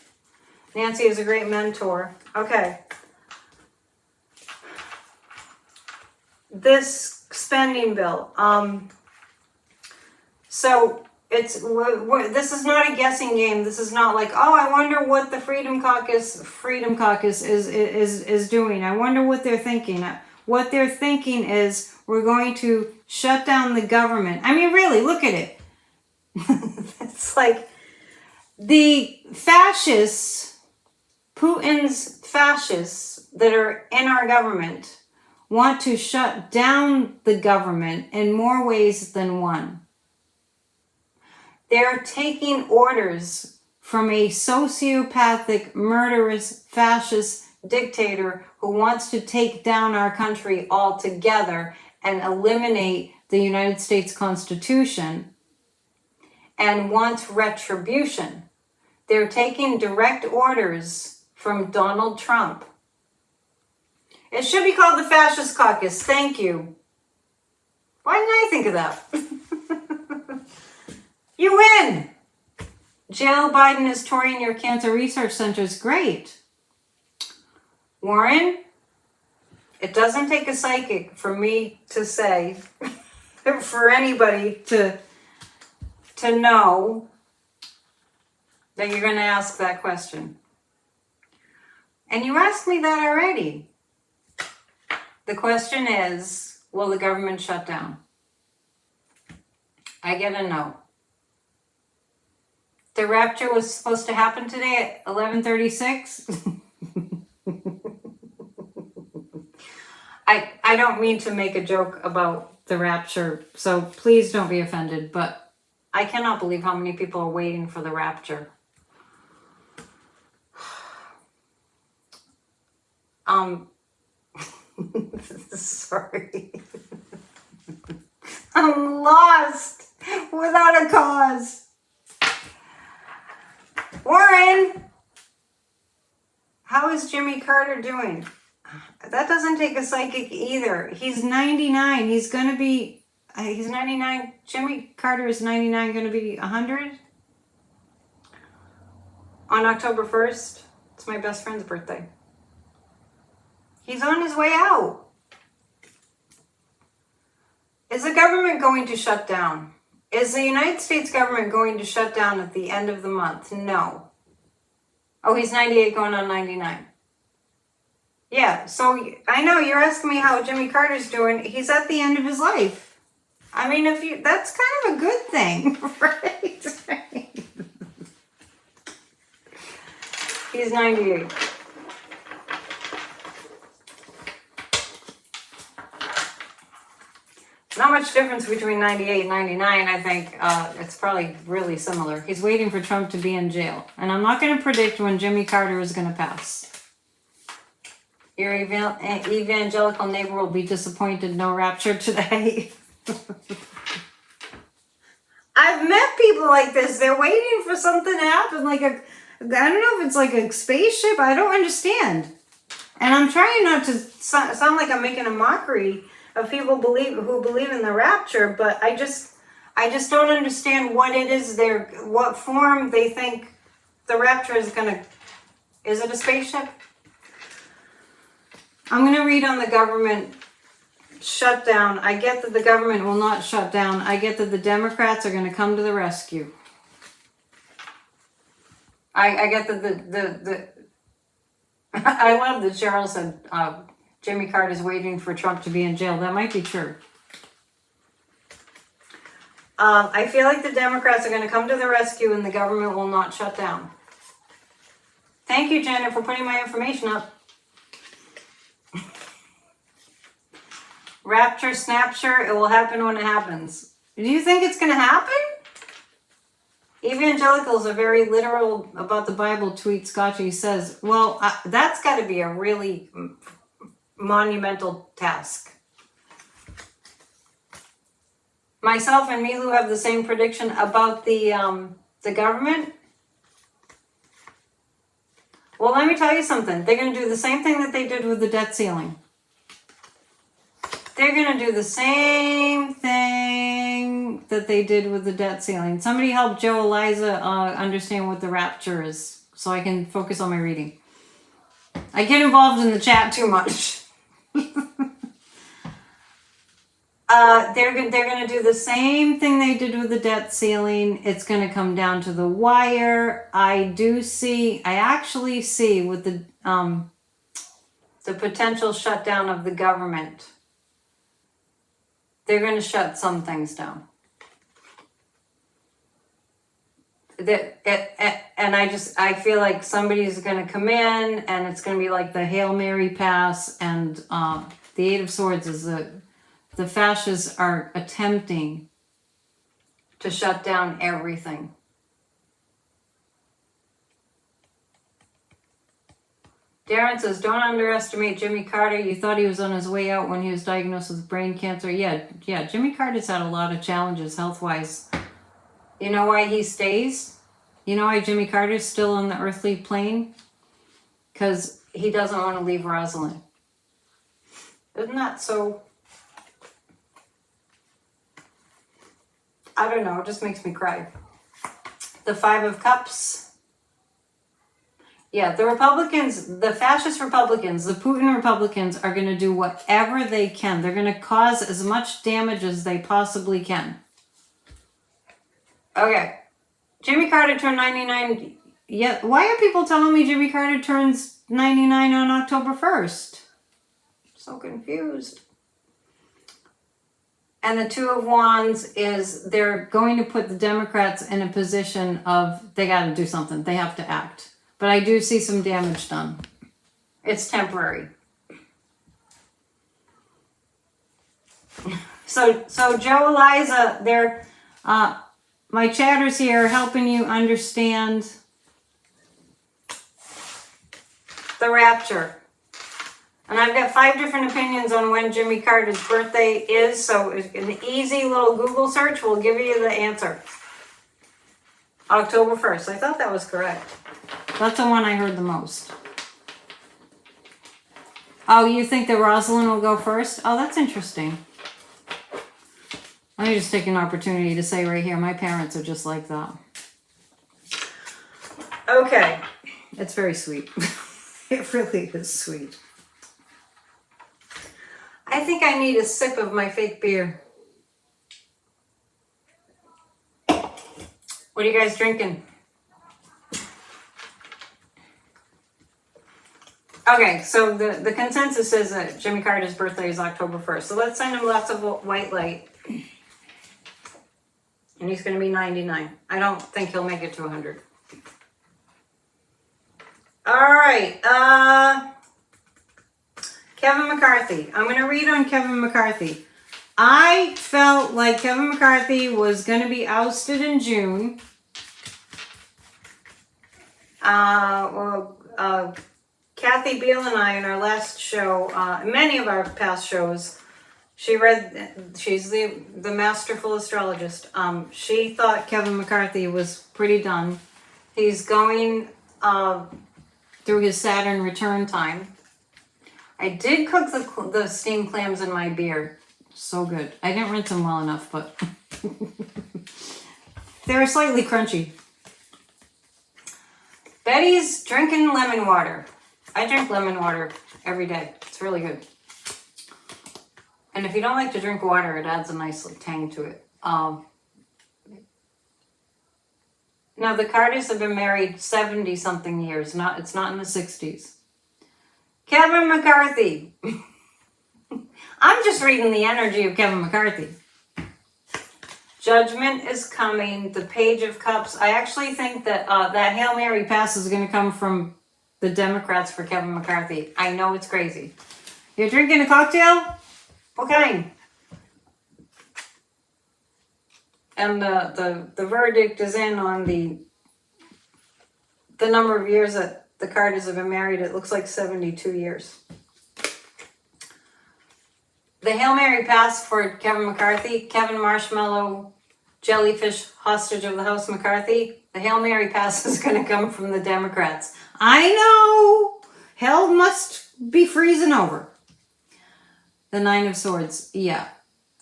Nancy is a great mentor. Okay. This spending bill. So this is not a guessing game. This is not like, I wonder what the Freedom Caucus is doing. I wonder what they're thinking. What they're thinking is, we're going to shut down the government. Really, look at it. It's like the fascists, Putin's fascists that are in our government, want to shut down the government in more ways than one. They're taking orders from a sociopathic, murderous, fascist dictator who wants to take down our country altogether and eliminate the United States Constitution and wants retribution. They're taking direct orders from Donald Trump It should be called the Fascist Caucus. Thank you. Why didn't I think of that? You win! Joe Biden is touring your cancer research centers. Great. Warren, it doesn't take a psychic for me to say, for anybody to know that you're going to ask that question. And you asked me that already. The question is, will the government shut down? I get a no. The rapture was supposed to happen today at 11:36. I don't mean to make a joke about the rapture, so please don't be offended, but I cannot believe how many people are waiting for the rapture. Sorry. I'm lost without a cause. Warren, how is Jimmy Carter doing? That doesn't take a psychic either. He's 99. He's 99. Jimmy Carter is 99, going to be 100 on October 1st. It's my best friend's birthday. He's on his way out. Is the government going to shut down? Is the United States government going to shut down at the end of the month? No. Oh, he's 98 going on 99. Yeah, so I know you're asking me how Jimmy Carter's doing. He's at the end of his life. I mean, that's kind of a good thing, right? He's 98. Not much difference between 98 and 99, I think. It's probably really similar. He's waiting for Trump to be in jail. And I'm not going to predict when Jimmy Carter is going to pass. Your evangelical neighbor will be disappointed. No rapture today. I've met people like this. They're waiting for something to happen. I don't know if it's like a spaceship. I don't understand. And I'm trying not to sound like I'm making a mockery of people who believe in the rapture, but I just don't understand what it is what form they think the rapture is gonna. Is it a spaceship? I'm gonna read on the government shutdown. I get that the government will not shut down. I get that the Democrats are gonna come to the rescue. I get that the I love that Cheryl said Jimmy Carter's waiting for Trump to be in jail. That might be true. I feel like the Democrats are going to come to the rescue and the government will not shut down. Thank you, Janet, for putting my information up. Rapture, snapture, it will happen when it happens. Do you think it's going to happen? Evangelicals are very literal about the Bible, tweet Scotchy says. Well, that's got to be a really monumental task. Myself and Milu have the same prediction about the government. Well, let me tell you something. They're going to do the same thing that they did with the debt ceiling. They're going to do the same thing that they did with the debt ceiling. Somebody help Joe Eliza understand what the rapture is so I can focus on my reading. I get involved in the chat too much. They're going to do the same thing they did with the debt ceiling. It's going to come down to the wire. I actually see with the potential shutdown of the government, they're going to shut some things down. And I feel like somebody's going to come in and it's going to be like the Hail Mary pass, and the Eight of Swords is the fascists are attempting to shut down everything. Darren says, don't underestimate Jimmy Carter. You thought he was on his way out when he was diagnosed with brain cancer. Yeah, Jimmy Carter's had a lot of challenges health-wise. You know why he stays? You know why Jimmy Carter's still on the earthly plane? Because he doesn't want to leave Rosalind. Isn't that so? I don't know, it just makes me cry. The Five of Cups. Yeah, the Republicans, the fascist Republicans, the Putin Republicans are going to do whatever they can. They're going to cause as much damage as they possibly can. Okay. Jimmy Carter turned 99. Yeah, why are people telling me Jimmy Carter turns 99 on October 1st? So confused. And the Two of Wands is they're going to put the Democrats in a position of they got to do something. They have to act. But I do see some damage done. It's temporary. So Joe, Eliza, they're my chatters here helping you understand the rapture. And I've got 5 different opinions on when Jimmy Carter's birthday is, so an easy little Google search will give you the answer. October 1st. I thought that was correct. That's the one I heard the most. Oh, you think that Rosalind will go first? Oh, that's interesting. Let me just take an opportunity to say right here, my parents are just like that. Okay. It's very sweet. It really is sweet. I think I need a sip of my fake beer. What are you guys drinking? Okay, so the consensus is that Jimmy Carter's birthday is October 1st. So let's send him lots of white light. And he's going to be 99. I don't think he'll make it to 100. All right. Kevin McCarthy. I'm going to read on Kevin McCarthy. I felt like Kevin McCarthy was going to be ousted in June. Kathy Beal and I in our last show, many of our past shows, she's the masterful astrologist. She thought Kevin McCarthy was pretty done. He's going through his Saturn return time. I did cook the steamed clams in my beer. So good. I didn't rinse them well enough, but they're slightly crunchy. Betty's drinking lemon water. I drink lemon water every day. It's really good. And if you don't like to drink water, it adds a nice tang to it. Now, the Carters have been married 70-something years. It's not in the 60s. Kevin McCarthy. I'm just reading the energy of Kevin McCarthy. Judgment is coming. The Page of Cups. I actually think that that Hail Mary pass is going to come from the Democrats for Kevin McCarthy. I know it's crazy. You're drinking a cocktail? What kind? And the verdict is in on the number of years that the Carters have been married. It looks like 72 years. The Hail Mary pass for Kevin McCarthy. Kevin Marshmallow, Jellyfish, hostage of the House McCarthy. The Hail Mary pass is going to come from the Democrats. I know. Hell must be freezing over. The Nine of Swords. Yeah.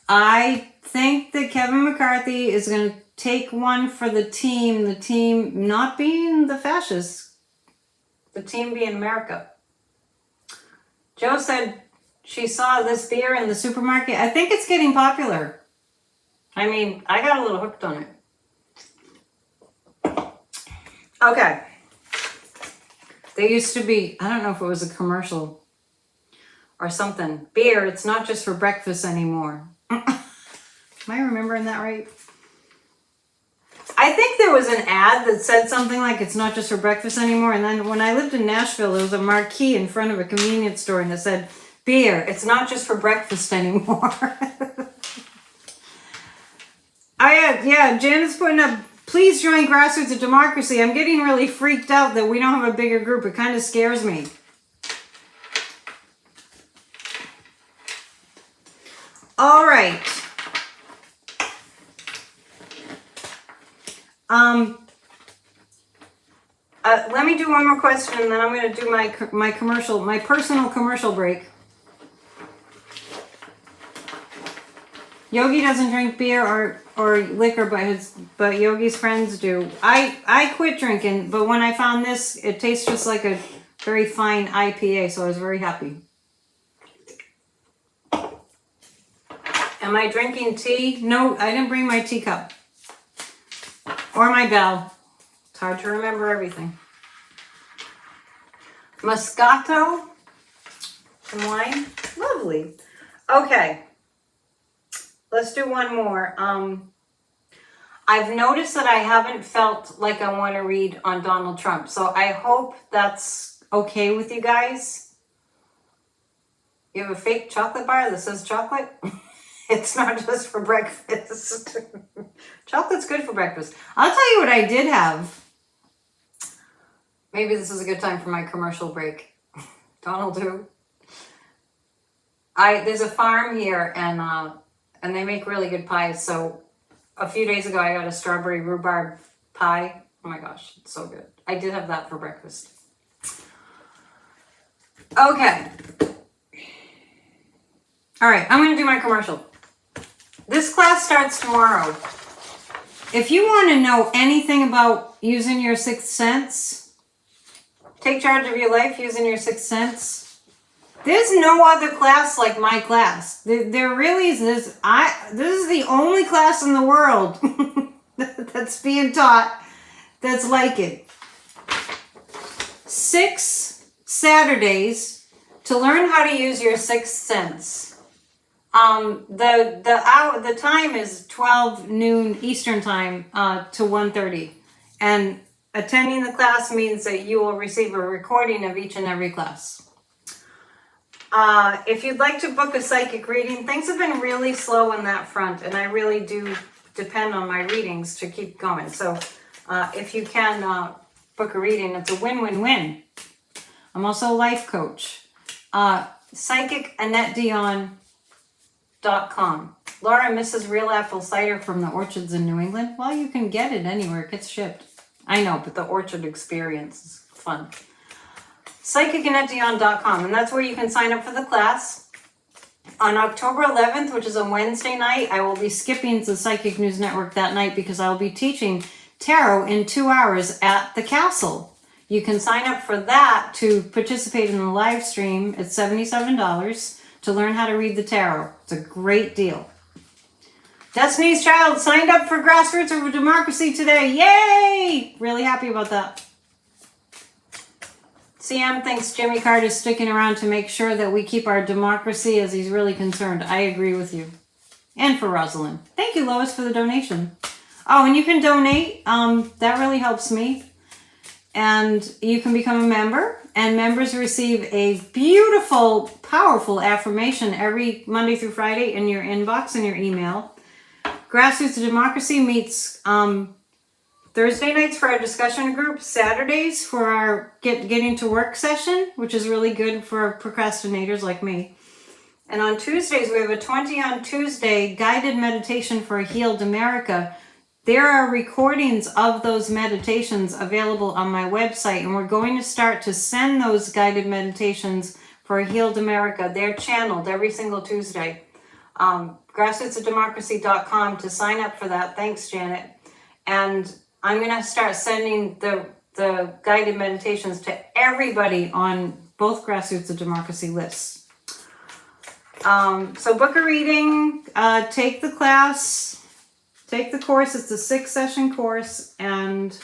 I think that Kevin McCarthy is going to take one for the team. The team not being the fascists. The team being America. Joe said she saw this beer in the supermarket. I think it's getting popular. I mean, I got a little hooked on it. Okay. There used to be, I don't know if it was a commercial or something. Beer, it's not just for breakfast anymore. Am I remembering that right? I think there was an ad that said something like it's not just for breakfast anymore. And then when I lived in Nashville, there was a marquee in front of a convenience store and it said, beer, it's not just for breakfast anymore. Yeah, Janet's putting up, please join Grassroots of Democracy. I'm getting really freaked out that we don't have a bigger group. It kind of scares me. All right. Let me do one more question and then I'm going to do my commercial, my personal commercial break. Yogi doesn't drink beer or liquor, but Yogi's friends do. I quit drinking, but when I found this, it tastes just like a very fine IPA, so I was very happy. Am I drinking tea? No, I didn't bring my teacup. Or my bell. It's hard to remember everything. Moscato. Some wine. Lovely. Okay. Let's do one more. I've noticed that I haven't felt like I want to read on Donald Trump. So I hope that's okay with you guys. You have a fake chocolate bar that says chocolate? It's not just for breakfast. Chocolate's good for breakfast. I'll tell you what I did have. Maybe this is a good time for my commercial break. Donald who? There's a farm here and they make really good pies. So a few days ago I got a strawberry rhubarb pie. Oh my gosh, it's so good. I did have that for breakfast. Okay. All right, I'm going to do my commercial. This class starts tomorrow. If you want to know anything about using your sixth sense, take charge of your life using your sixth sense, there's no other class like my class. There really is this. This is the only class in the world that's being taught that's like it. 6 Saturdays to learn how to use your sixth sense. The time is 12 noon Eastern time to 1:30, and attending the class means that you will receive a recording of each and every class. If you'd like to book a psychic reading, things have been really slow on that front, and I really do depend on my readings to keep going. So if you can book a reading, it's a win-win-win. I'm also a life coach. Psychic Annette Dion. .com. Laura misses real apple cider from the orchards in New England. Well, you can get it anywhere. It gets shipped. I know, but the orchard experience is fun. PsychicAnnetteDion.com, and that's where you can sign up for the class. On October 11th, which is a Wednesday night, I will be skipping the Psychic News Network that night because I will be teaching tarot in 2 hours at the castle. You can sign up for that to participate in the live stream. It's $77. To learn how to read the tarot. It's a great deal. Destiny's Child signed up for Grassroots of Democracy today. Yay! Really happy about that. CM thinks Jimmy Carter is sticking around to make sure that we keep our democracy as he's really concerned. I agree with you. And for Rosalind. Thank you, Lois, for the donation. Oh, and you can donate. That really helps me. And you can become a member. And members receive a beautiful, powerful affirmation every Monday through Friday in your inbox and your email. Grassroots of Democracy meets Thursday nights for our discussion group, Saturdays for our getting to work session, which is really good for procrastinators like me. And on Tuesdays, we have a 20 on Tuesday guided meditation for a healed America. There are recordings of those meditations available on my website, and we're going to start to send those guided meditations for a healed America. They're channeled every single Tuesday. Grassrootsofdemocracy.com to sign up for that. Thanks, Janet. And I'm going to start sending the guided meditations to everybody on both Grassroots of Democracy lists. So book a reading, take the class. Take the course. It's a 6-session course, and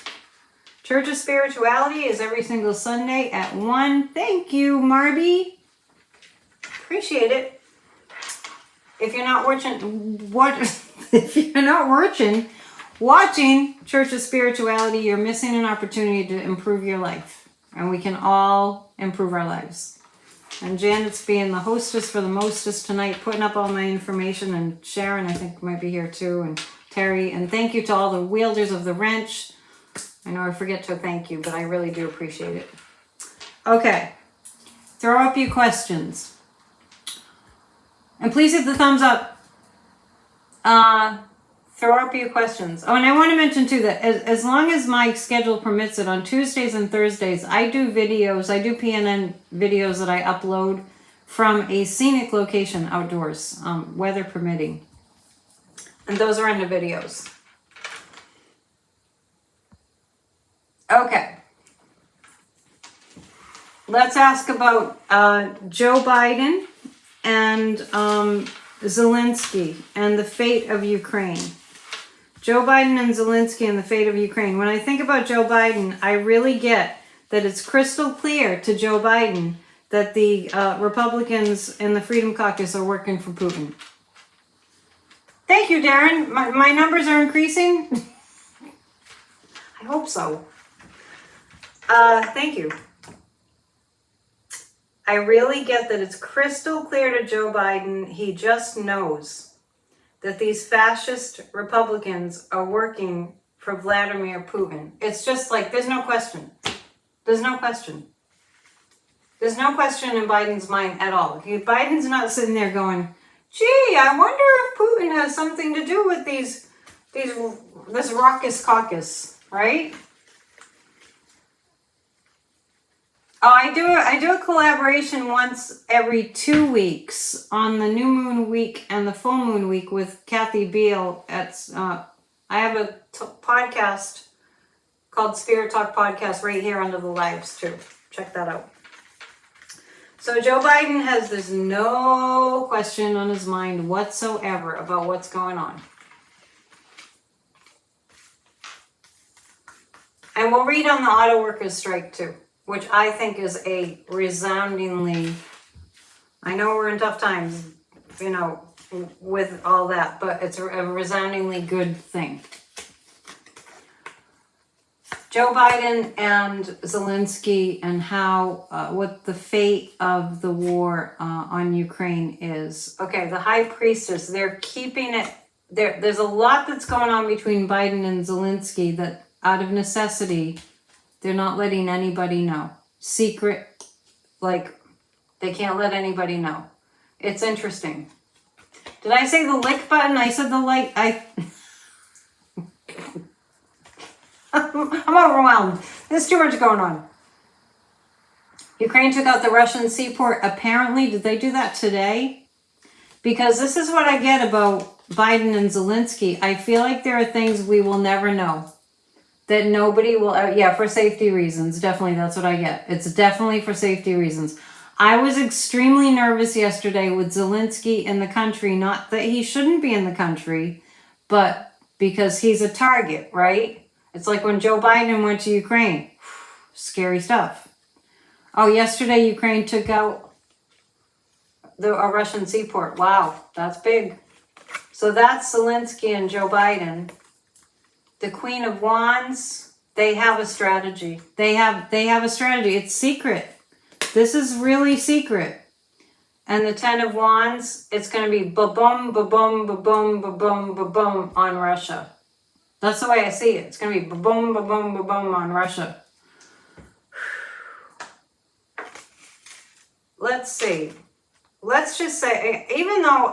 Church of Spirituality is every single Sunday at 1. Thank you, Marby. Appreciate it. If you're not watching Church of Spirituality, you're missing an opportunity to improve your life, and we can all improve our lives. And Janet's being the hostess for the mostest tonight, putting up all my information, and Sharon, I think, might be here too, and Terry, and thank you to all the wielders of the wrench. I know I forget to thank you, but I really do appreciate it. Okay, throw up your questions. And please hit the thumbs up. Throw up your questions. Oh, and I want to mention too that as long as my schedule permits it, on Tuesdays and Thursdays, I do videos, I do PNN videos that I upload from a scenic location outdoors, weather permitting. And those are in the videos. Okay. Let's ask about Joe Biden and Zelensky and the fate of Ukraine. Joe Biden and Zelensky and the fate of Ukraine. When I think about Joe Biden, I really get that it's crystal clear to Joe Biden that the Republicans and the Freedom Caucus are working for Putin. Thank you, Darren. My numbers are increasing. I hope so. Thank you. I really get that it's crystal clear to Joe Biden. He just knows that these fascist Republicans are working for Vladimir Putin. It's just like, there's no question. There's no question. There's no question in Biden's mind at all. Biden's not sitting there going, gee, I wonder if Putin has something to do with this raucous caucus, right? Oh, I do a collaboration once every 2 weeks on the new moon week and the full moon week with Kathy Beal. I have a podcast called Spirit Talk Podcast right here under the lives too. Check that out. So Joe Biden there's no question on his mind whatsoever about what's going on. And we'll read on the auto workers strike too, which I think is a resoundingly, I know we're in tough times, with all that, but it's a resoundingly good thing. Joe Biden and Zelensky and what the fate of the war on Ukraine is. Okay, the high priestess, they're keeping it, there's a lot that's going on between Biden and Zelensky that out of necessity, they're not letting anybody know. Secret, like, they can't let anybody know. It's interesting. Did I say the like button? I said the like, I'm overwhelmed. There's too much going on. Ukraine took out the Russian seaport. Apparently, did they do that today? Because this is what I get about Biden and Zelensky. I feel like there are things we will never know. That nobody will, for safety reasons. Definitely, that's what I get. It's definitely for safety reasons. I was extremely nervous yesterday with Zelensky in the country. Not that he shouldn't be in the country, but because he's a target, right? It's like when Joe Biden went to Ukraine. Scary stuff. Oh, yesterday Ukraine took out a Russian seaport. Wow, that's big. So that's Zelensky and Joe Biden. The Queen of Wands, they have a strategy. They have a strategy. It's secret. This is really secret. And the Ten of Wands, it's going to be ba-boom, ba-boom, ba-boom, ba-boom, ba-boom on Russia. That's the way I see it. It's going to be ba-boom, ba-boom, ba-boom on Russia. Let's see. Let's just say, even though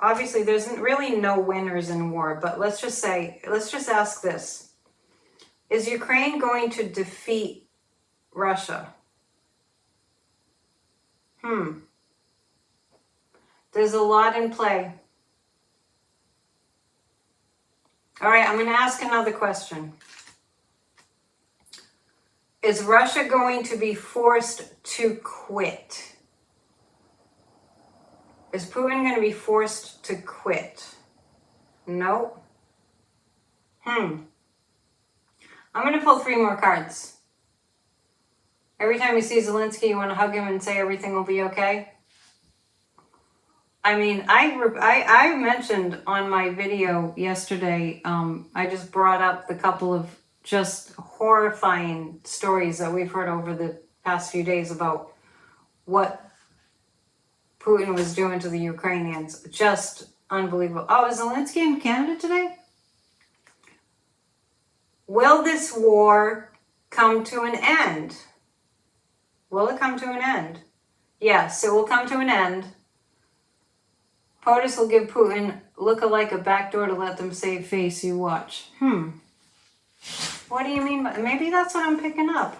obviously there's really no winners in war, but let's just ask this. Is Ukraine going to defeat Russia? There's a lot in play. All right, I'm going to ask another question. Is Russia going to be forced to quit? Is Putin going to be forced to quit? No. I'm going to pull 3 more cards. Every time you see Zelensky, you want to hug him and say everything will be okay? I mean, I mentioned on my video yesterday, I just brought up the couple of just horrifying stories that we've heard over the past few days about what Putin was doing to the Ukrainians. Just unbelievable. Oh, is Zelensky in Canada today? Will this war come to an end? Will it come to an end? Yes, it will come to an end. POTUS will give Putin look-alike a backdoor to let them save face. You watch. What do you mean by, maybe that's what I'm picking up.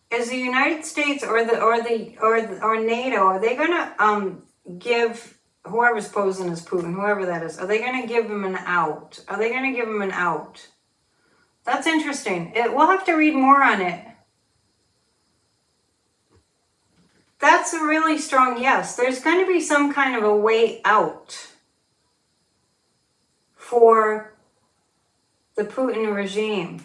Is the United States or NATO, are they gonna give whoever's posing as Putin, whoever that is, are they going to give him an out? Are they going to give him an out? That's interesting. We'll have to read more on it. That's a really strong yes. There's going to be some kind of a way out for the Putin regime.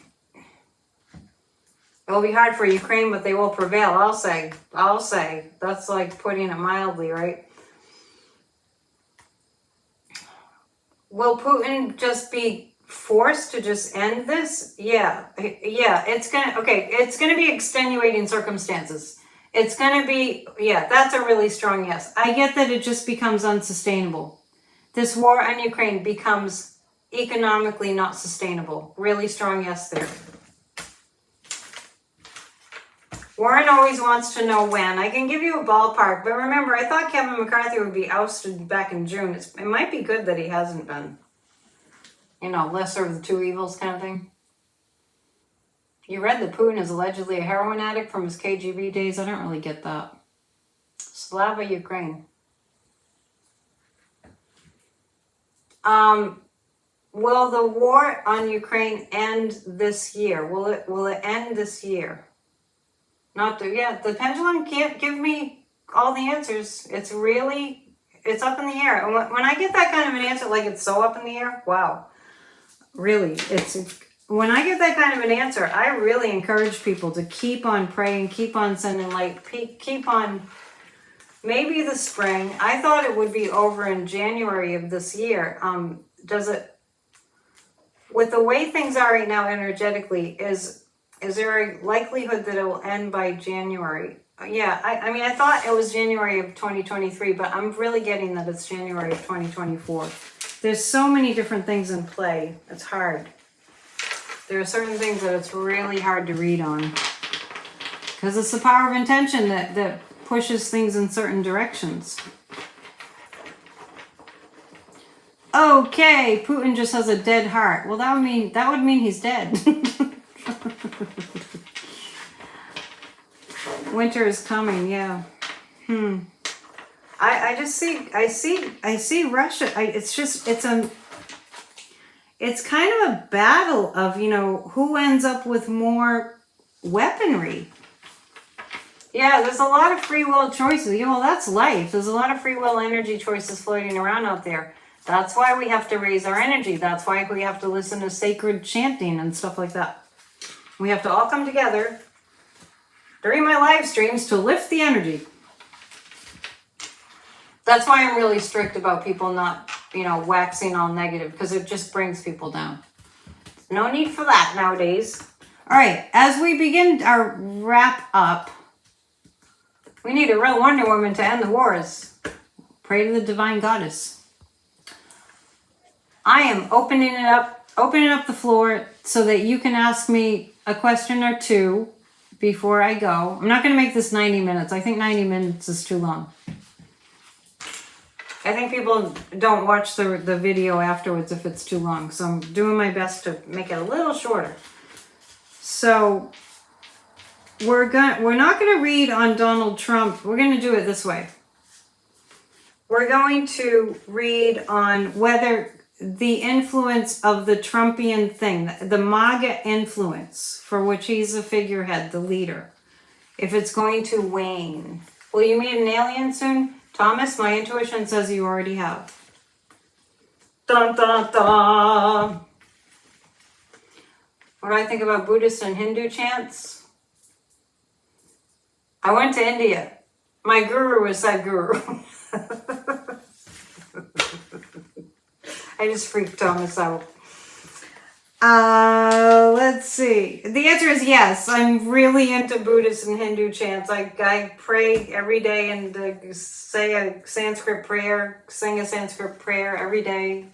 It'll be hard for Ukraine, but they will prevail, I'll say. That's like putting it mildly, right? Will Putin just be forced to just end this? Yeah, it's gonna be extenuating circumstances. It's gonna be, that's a really strong yes. I get that it just becomes unsustainable. This war on Ukraine becomes economically not sustainable. Really strong yes there. Warren always wants to know when. I can give you a ballpark, but remember, I thought Kevin McCarthy would be ousted back in June. It might be good that he hasn't been. Lesser of the two evils kind of thing. You read that Putin is allegedly a heroin addict from his KGB days? I don't really get that. Slava Ukraine. Will the war on Ukraine end this year? Will it end this year? The pendulum can't give me all the answers. It's up in the air. And when I get that kind of an answer, like it's so up in the air, wow. Really, when I get that kind of an answer, I really encourage people to keep on praying, keep on sending light, keep on, maybe the spring. I thought it would be over in January of this year. Does it, with the way things are right now energetically, is there a likelihood that it will end by January? Yeah, I thought it was January of 2023, but I'm really getting that it's January of 2024. There's so many different things in play. It's hard. There are certain things that it's really hard to read on. Because it's the power of intention that pushes things in certain directions. Okay, Putin just has a dead heart. Well, that would mean he's dead. Winter is coming, yeah. I see Russia. It's kind of a battle of, who ends up with more weaponry. Yeah, there's a lot of free will choices. That's life. There's a lot of free will energy choices floating around out there. That's why we have to raise our energy. That's why we have to listen to sacred chanting and stuff like that. We have to all come together during my live streams to lift the energy. That's why I'm really strict about people not, waxing all negative, because it just brings people down. No need for that nowadays. All right, as we begin our wrap up, we need a real Wonder Woman to end the wars. Pray to the divine goddess. I am opening up the floor so that you can ask me a question or two before I go. I'm not going to make this 90 minutes. I think 90 minutes is too long. I think people don't watch the video afterwards if it's too long. So I'm doing my best to make it a little shorter. So we're not going to read on Donald Trump. We're going to do it this way. We're going to read on whether the influence of the Trumpian thing, the MAGA influence, for which he's a figurehead, the leader, if it's going to wane. Will you meet an alien soon? Thomas, my intuition says you already have. Dun, dun, dun. What do I think about Buddhist and Hindu chants? I went to India. My guru was Sadhguru. I just freaked Thomas out. Let's see. The answer is yes. I'm really into Buddhist and Hindu chants. I pray every day and say a Sanskrit prayer, sing a Sanskrit prayer every day.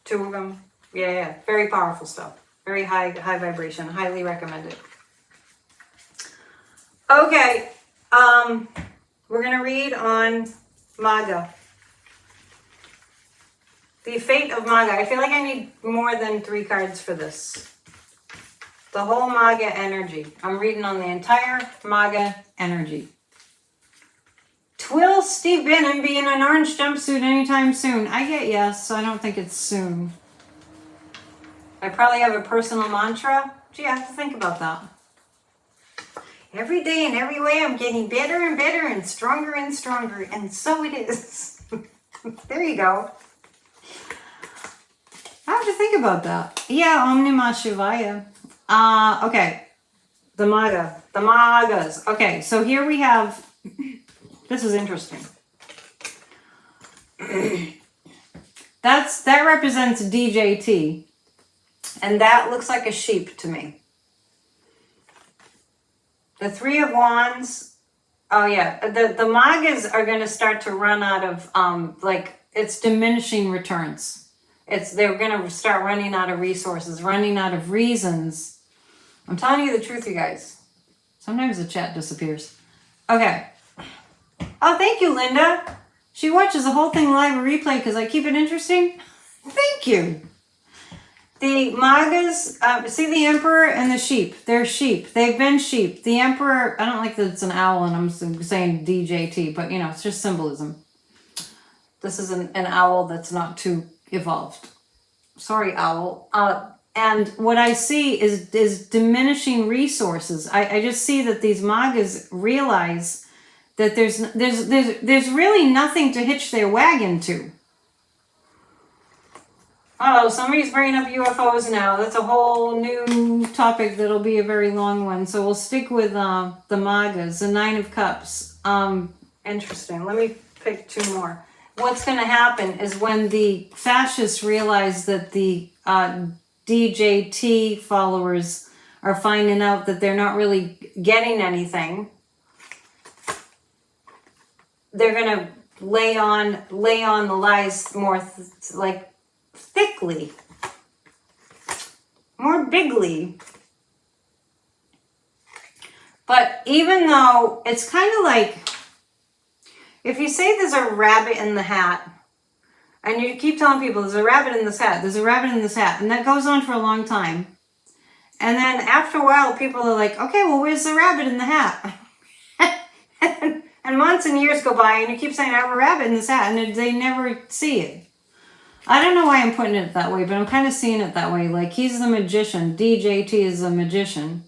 2 of them. Yeah. Very powerful stuff. Very high vibration. Highly recommend it. Okay. We're going to read on MAGA. The fate of MAGA. I feel like I need more than 3 cards for this. The whole MAGA energy. I'm reading on the entire MAGA energy. Will Steve Bannon be in an orange jumpsuit anytime soon? I get yes, so I don't think it's soon. I probably have a personal mantra. Gee, I have to think about that. Every day and every way I'm getting better and better and stronger, and so it is. There you go. I have to think about that. Yeah, Om Namah Shivaya. Okay. The MAGA. The MAGAs. Okay, so here we have, this is interesting. That represents DJT. And that looks like a sheep to me. The Three of Wands. Oh yeah, the MAGAs are going to start to run out of it's diminishing returns. They're going to start running out of resources, running out of reasons. I'm telling you the truth, you guys. Sometimes the chat disappears. Okay. Oh, thank you, Linda. She watches the whole thing live or replay because I keep it interesting. Thank you. The MAGAs, see the Emperor and the sheep. They're sheep. They've been sheep. The Emperor, I don't like that it's an owl and I'm saying DJT, but you know, it's just symbolism. This is an owl that's not too evolved. Sorry, owl. And what I see is diminishing resources. I just see that these MAGAs realize that there's really nothing to hitch their wagon to. Oh, somebody's bringing up UFOs now. That's a whole new topic that'll be a very long one. So we'll stick with the MAGAs, the Nine of Cups. Interesting. Let me pick two more. What's going to happen is when the fascists realize that the DJT followers are finding out that they're not really getting anything, they're going to lay on the lies more thickly, more bigly. But even though it's kind of like, if you say there's a rabbit in the hat, and you keep telling people there's a rabbit in this hat, there's a rabbit in this hat, and that goes on for a long time. And then after a while, people are like, okay, well, where's the rabbit in the hat? And months and years go by, and you keep saying, I have a rabbit in this hat, and they never see it. I don't know why I'm putting it that way, but I'm kind of seeing it that way. Like, he's the magician. DJT is a magician.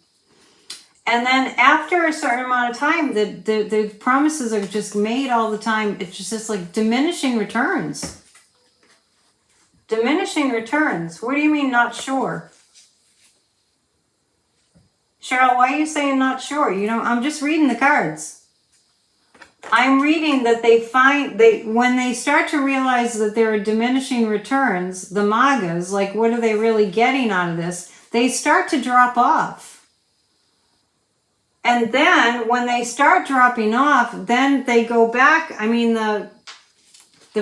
And then after a certain amount of time, the promises are just made all the time. It's just like diminishing returns. Diminishing returns. What do you mean not sure? Cheryl, why are you saying not sure? You know, I'm just reading the cards. I'm reading that when they start to realize that there are diminishing returns, the MAGAs, like, what are they really getting out of this? They start to drop off. And then when they start dropping off, then they go back. I mean, the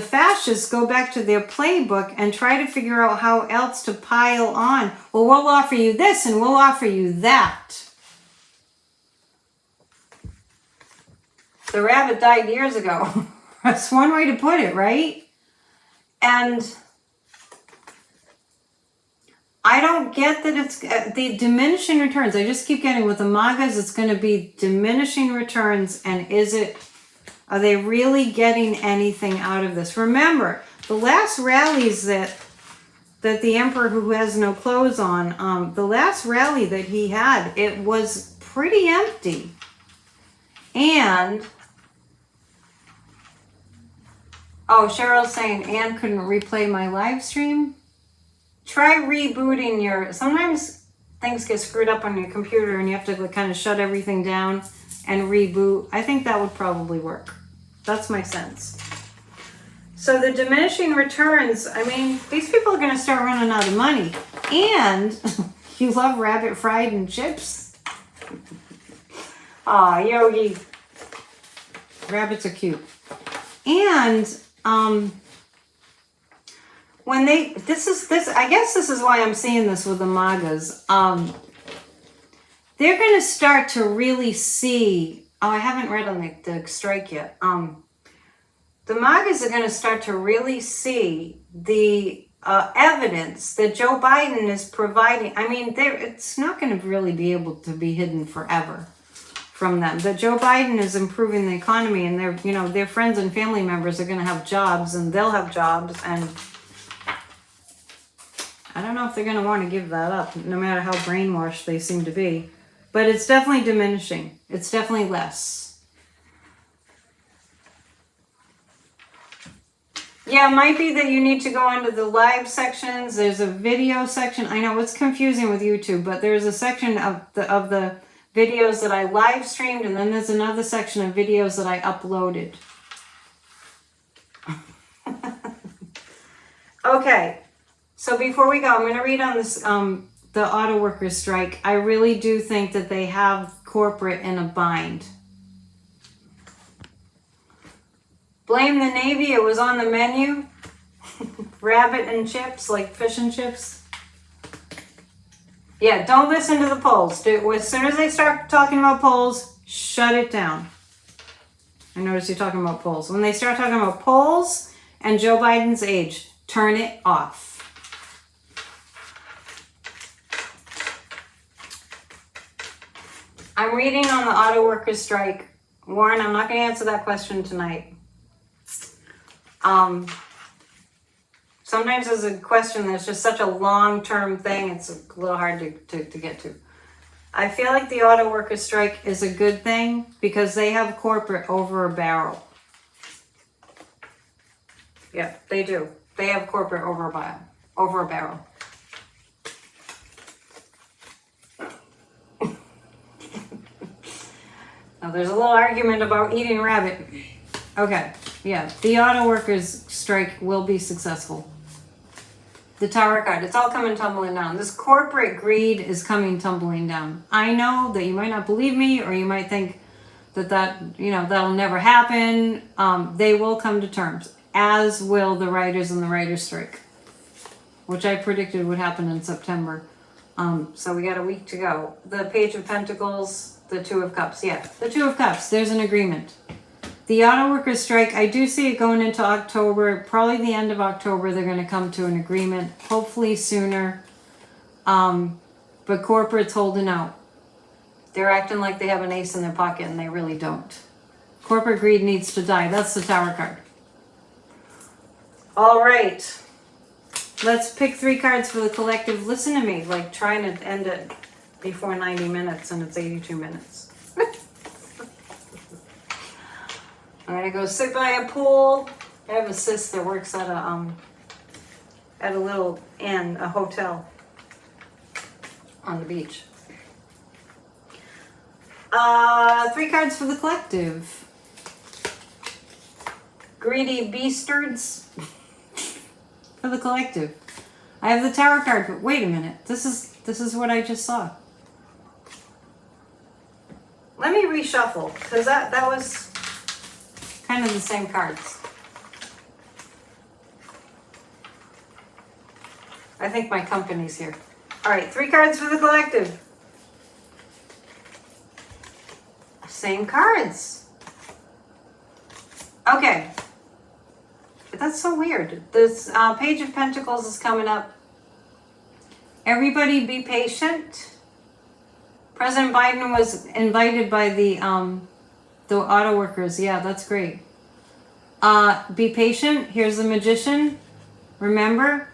fascists go back to their playbook and try to figure out how else to pile on. Well, we'll offer you this and we'll offer you that. The rabbit died years ago. That's one way to put it, right? And I don't get that it's the diminishing returns. I just keep getting with the MAGAs, it's going to be diminishing returns. And are they really getting anything out of this? Remember, the last rallies that the Emperor who has no clothes on, the last rally that he had, it was pretty empty. And oh, Cheryl's saying Anne couldn't replay my live stream. Try rebooting sometimes things get screwed up on your computer and you have to kind of shut everything down and reboot. I think that would probably work. That's my sense. So the diminishing returns, I mean, these people are going to start running out of money. And you love rabbit fried and chips? Aw, Yogi. Rabbits are cute. And when I guess this is why I'm seeing this with the MAGAs. They're going to start to really see. Oh, I haven't read on the strike yet. The MAGAs are going to start to really see the evidence that Joe Biden is providing. I mean, it's not going to really be able to be hidden forever. from them. That Joe Biden is improving the economy, and their, you know, their friends and family members are going to have jobs, and they'll have jobs, and I don't know if they're going to want to give that up, no matter how brainwashed they seem to be. But it's definitely diminishing. It's definitely less. Yeah, it might be that you need to go into the live sections. There's a video section. I know it's confusing with YouTube, but there's a section of the videos that I live streamed, and then there's another section of videos that I uploaded. Okay. So before we go, I'm going to read on this, the auto workers strike. I really do think that they have corporate in a bind. Blame the Navy, it was on the menu. Rabbit and chips, like fish and chips. Yeah, don't listen to the polls. As soon as they start talking about polls, shut it down. I notice you're talking about polls. When they start talking about polls and Joe Biden's age, turn it off. I'm reading on the auto workers strike. Warren, I'm not going to answer that question tonight. Sometimes there's a question that's just such a long-term thing, it's a little hard to get to. I feel like the auto workers strike is a good thing because they have corporate over a barrel. Yeah, they do. They have corporate over a barrel. Now, there's a little argument about eating rabbit. Okay, yeah, the auto workers strike will be successful. The tower card, it's all coming tumbling down. This corporate greed is coming tumbling down. I know that you might not believe me, or you might think that you know, that'll never happen. They will come to terms, as will the writers and the writers strike, which I predicted would happen in September. So we got a week to go. The Page of Pentacles, the Two of Cups. Yeah, the Two of Cups. There's an agreement. The auto workers strike, I do see it going into October. Probably the end of October, they're going to come to an agreement. Hopefully sooner. But corporate's holding out. They're acting like they have an ace in their pocket, and they really don't. Corporate greed needs to die. That's the Tower card. All right. Let's pick 3 cards for the collective. Listen to me, like trying to end it before 90 minutes, and it's 82 minutes. I'm gonna go sit by a pool. I have a sis that works at a little inn, a hotel on the beach. 3 cards for the collective. Greedy beastards for the collective. I have the Tower card, but wait a minute. This is what I just saw. Let me reshuffle, because that was kind of the same cards. I think my company's here. All right, 3 cards for the collective. Same cards. Okay. But that's so weird. This Page of Pentacles is coming up. Everybody be patient. President Biden was invited by the auto workers. Yeah, that's great. Be patient. Here's the Magician. Remember,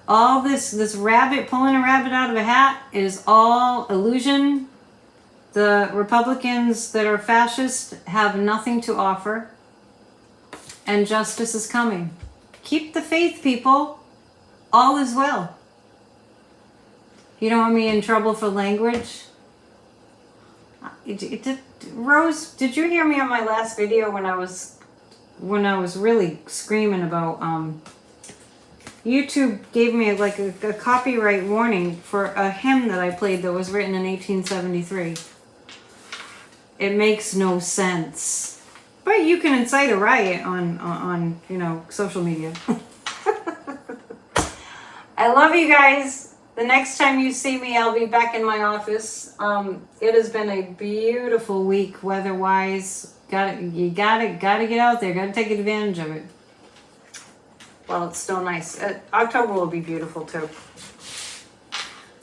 all this rabbit, pulling a rabbit out of a hat, is all illusion. The Republicans that are fascist have nothing to offer. And justice is coming. Keep the faith, people. All is well. You don't want me in trouble for language? Rose, did you hear me on my last video when I was really screaming about YouTube gave me like a copyright warning for a hymn that I played that was written in 1873. It makes no sense. But you can incite a riot on you know, social media. I love you guys. The next time you see me, I'll be back in my office. It has been a beautiful week weather-wise. You gotta get out there. Gotta take advantage of it. Well, it's still nice. October will be beautiful too.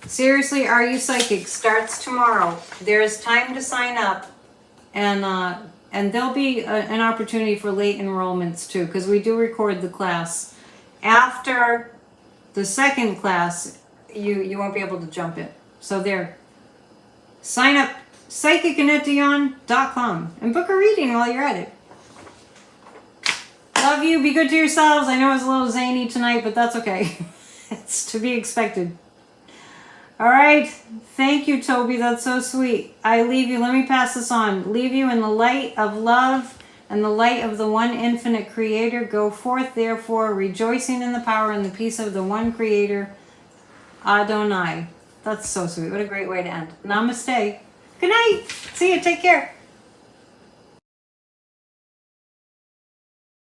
Seriously, Are You Psychic starts tomorrow. There is time to sign up. And there'll be an opportunity for late enrollments too, because we do record the class. After the second class, you won't be able to jump in. So there. Sign up psychicannetteDion.com and book a reading while you're at it. Love you. Be good to yourselves. I know it was a little zany tonight, but that's okay. It's to be expected. All right. Thank you, Toby. That's so sweet. I leave you. Let me pass this on. Leave you in the light of love and the light of the one infinite creator. Go forth, therefore, rejoicing in the power and the peace of the one creator, Adonai. That's so sweet. What a great way to end. Namaste. Good night. See you. Take care.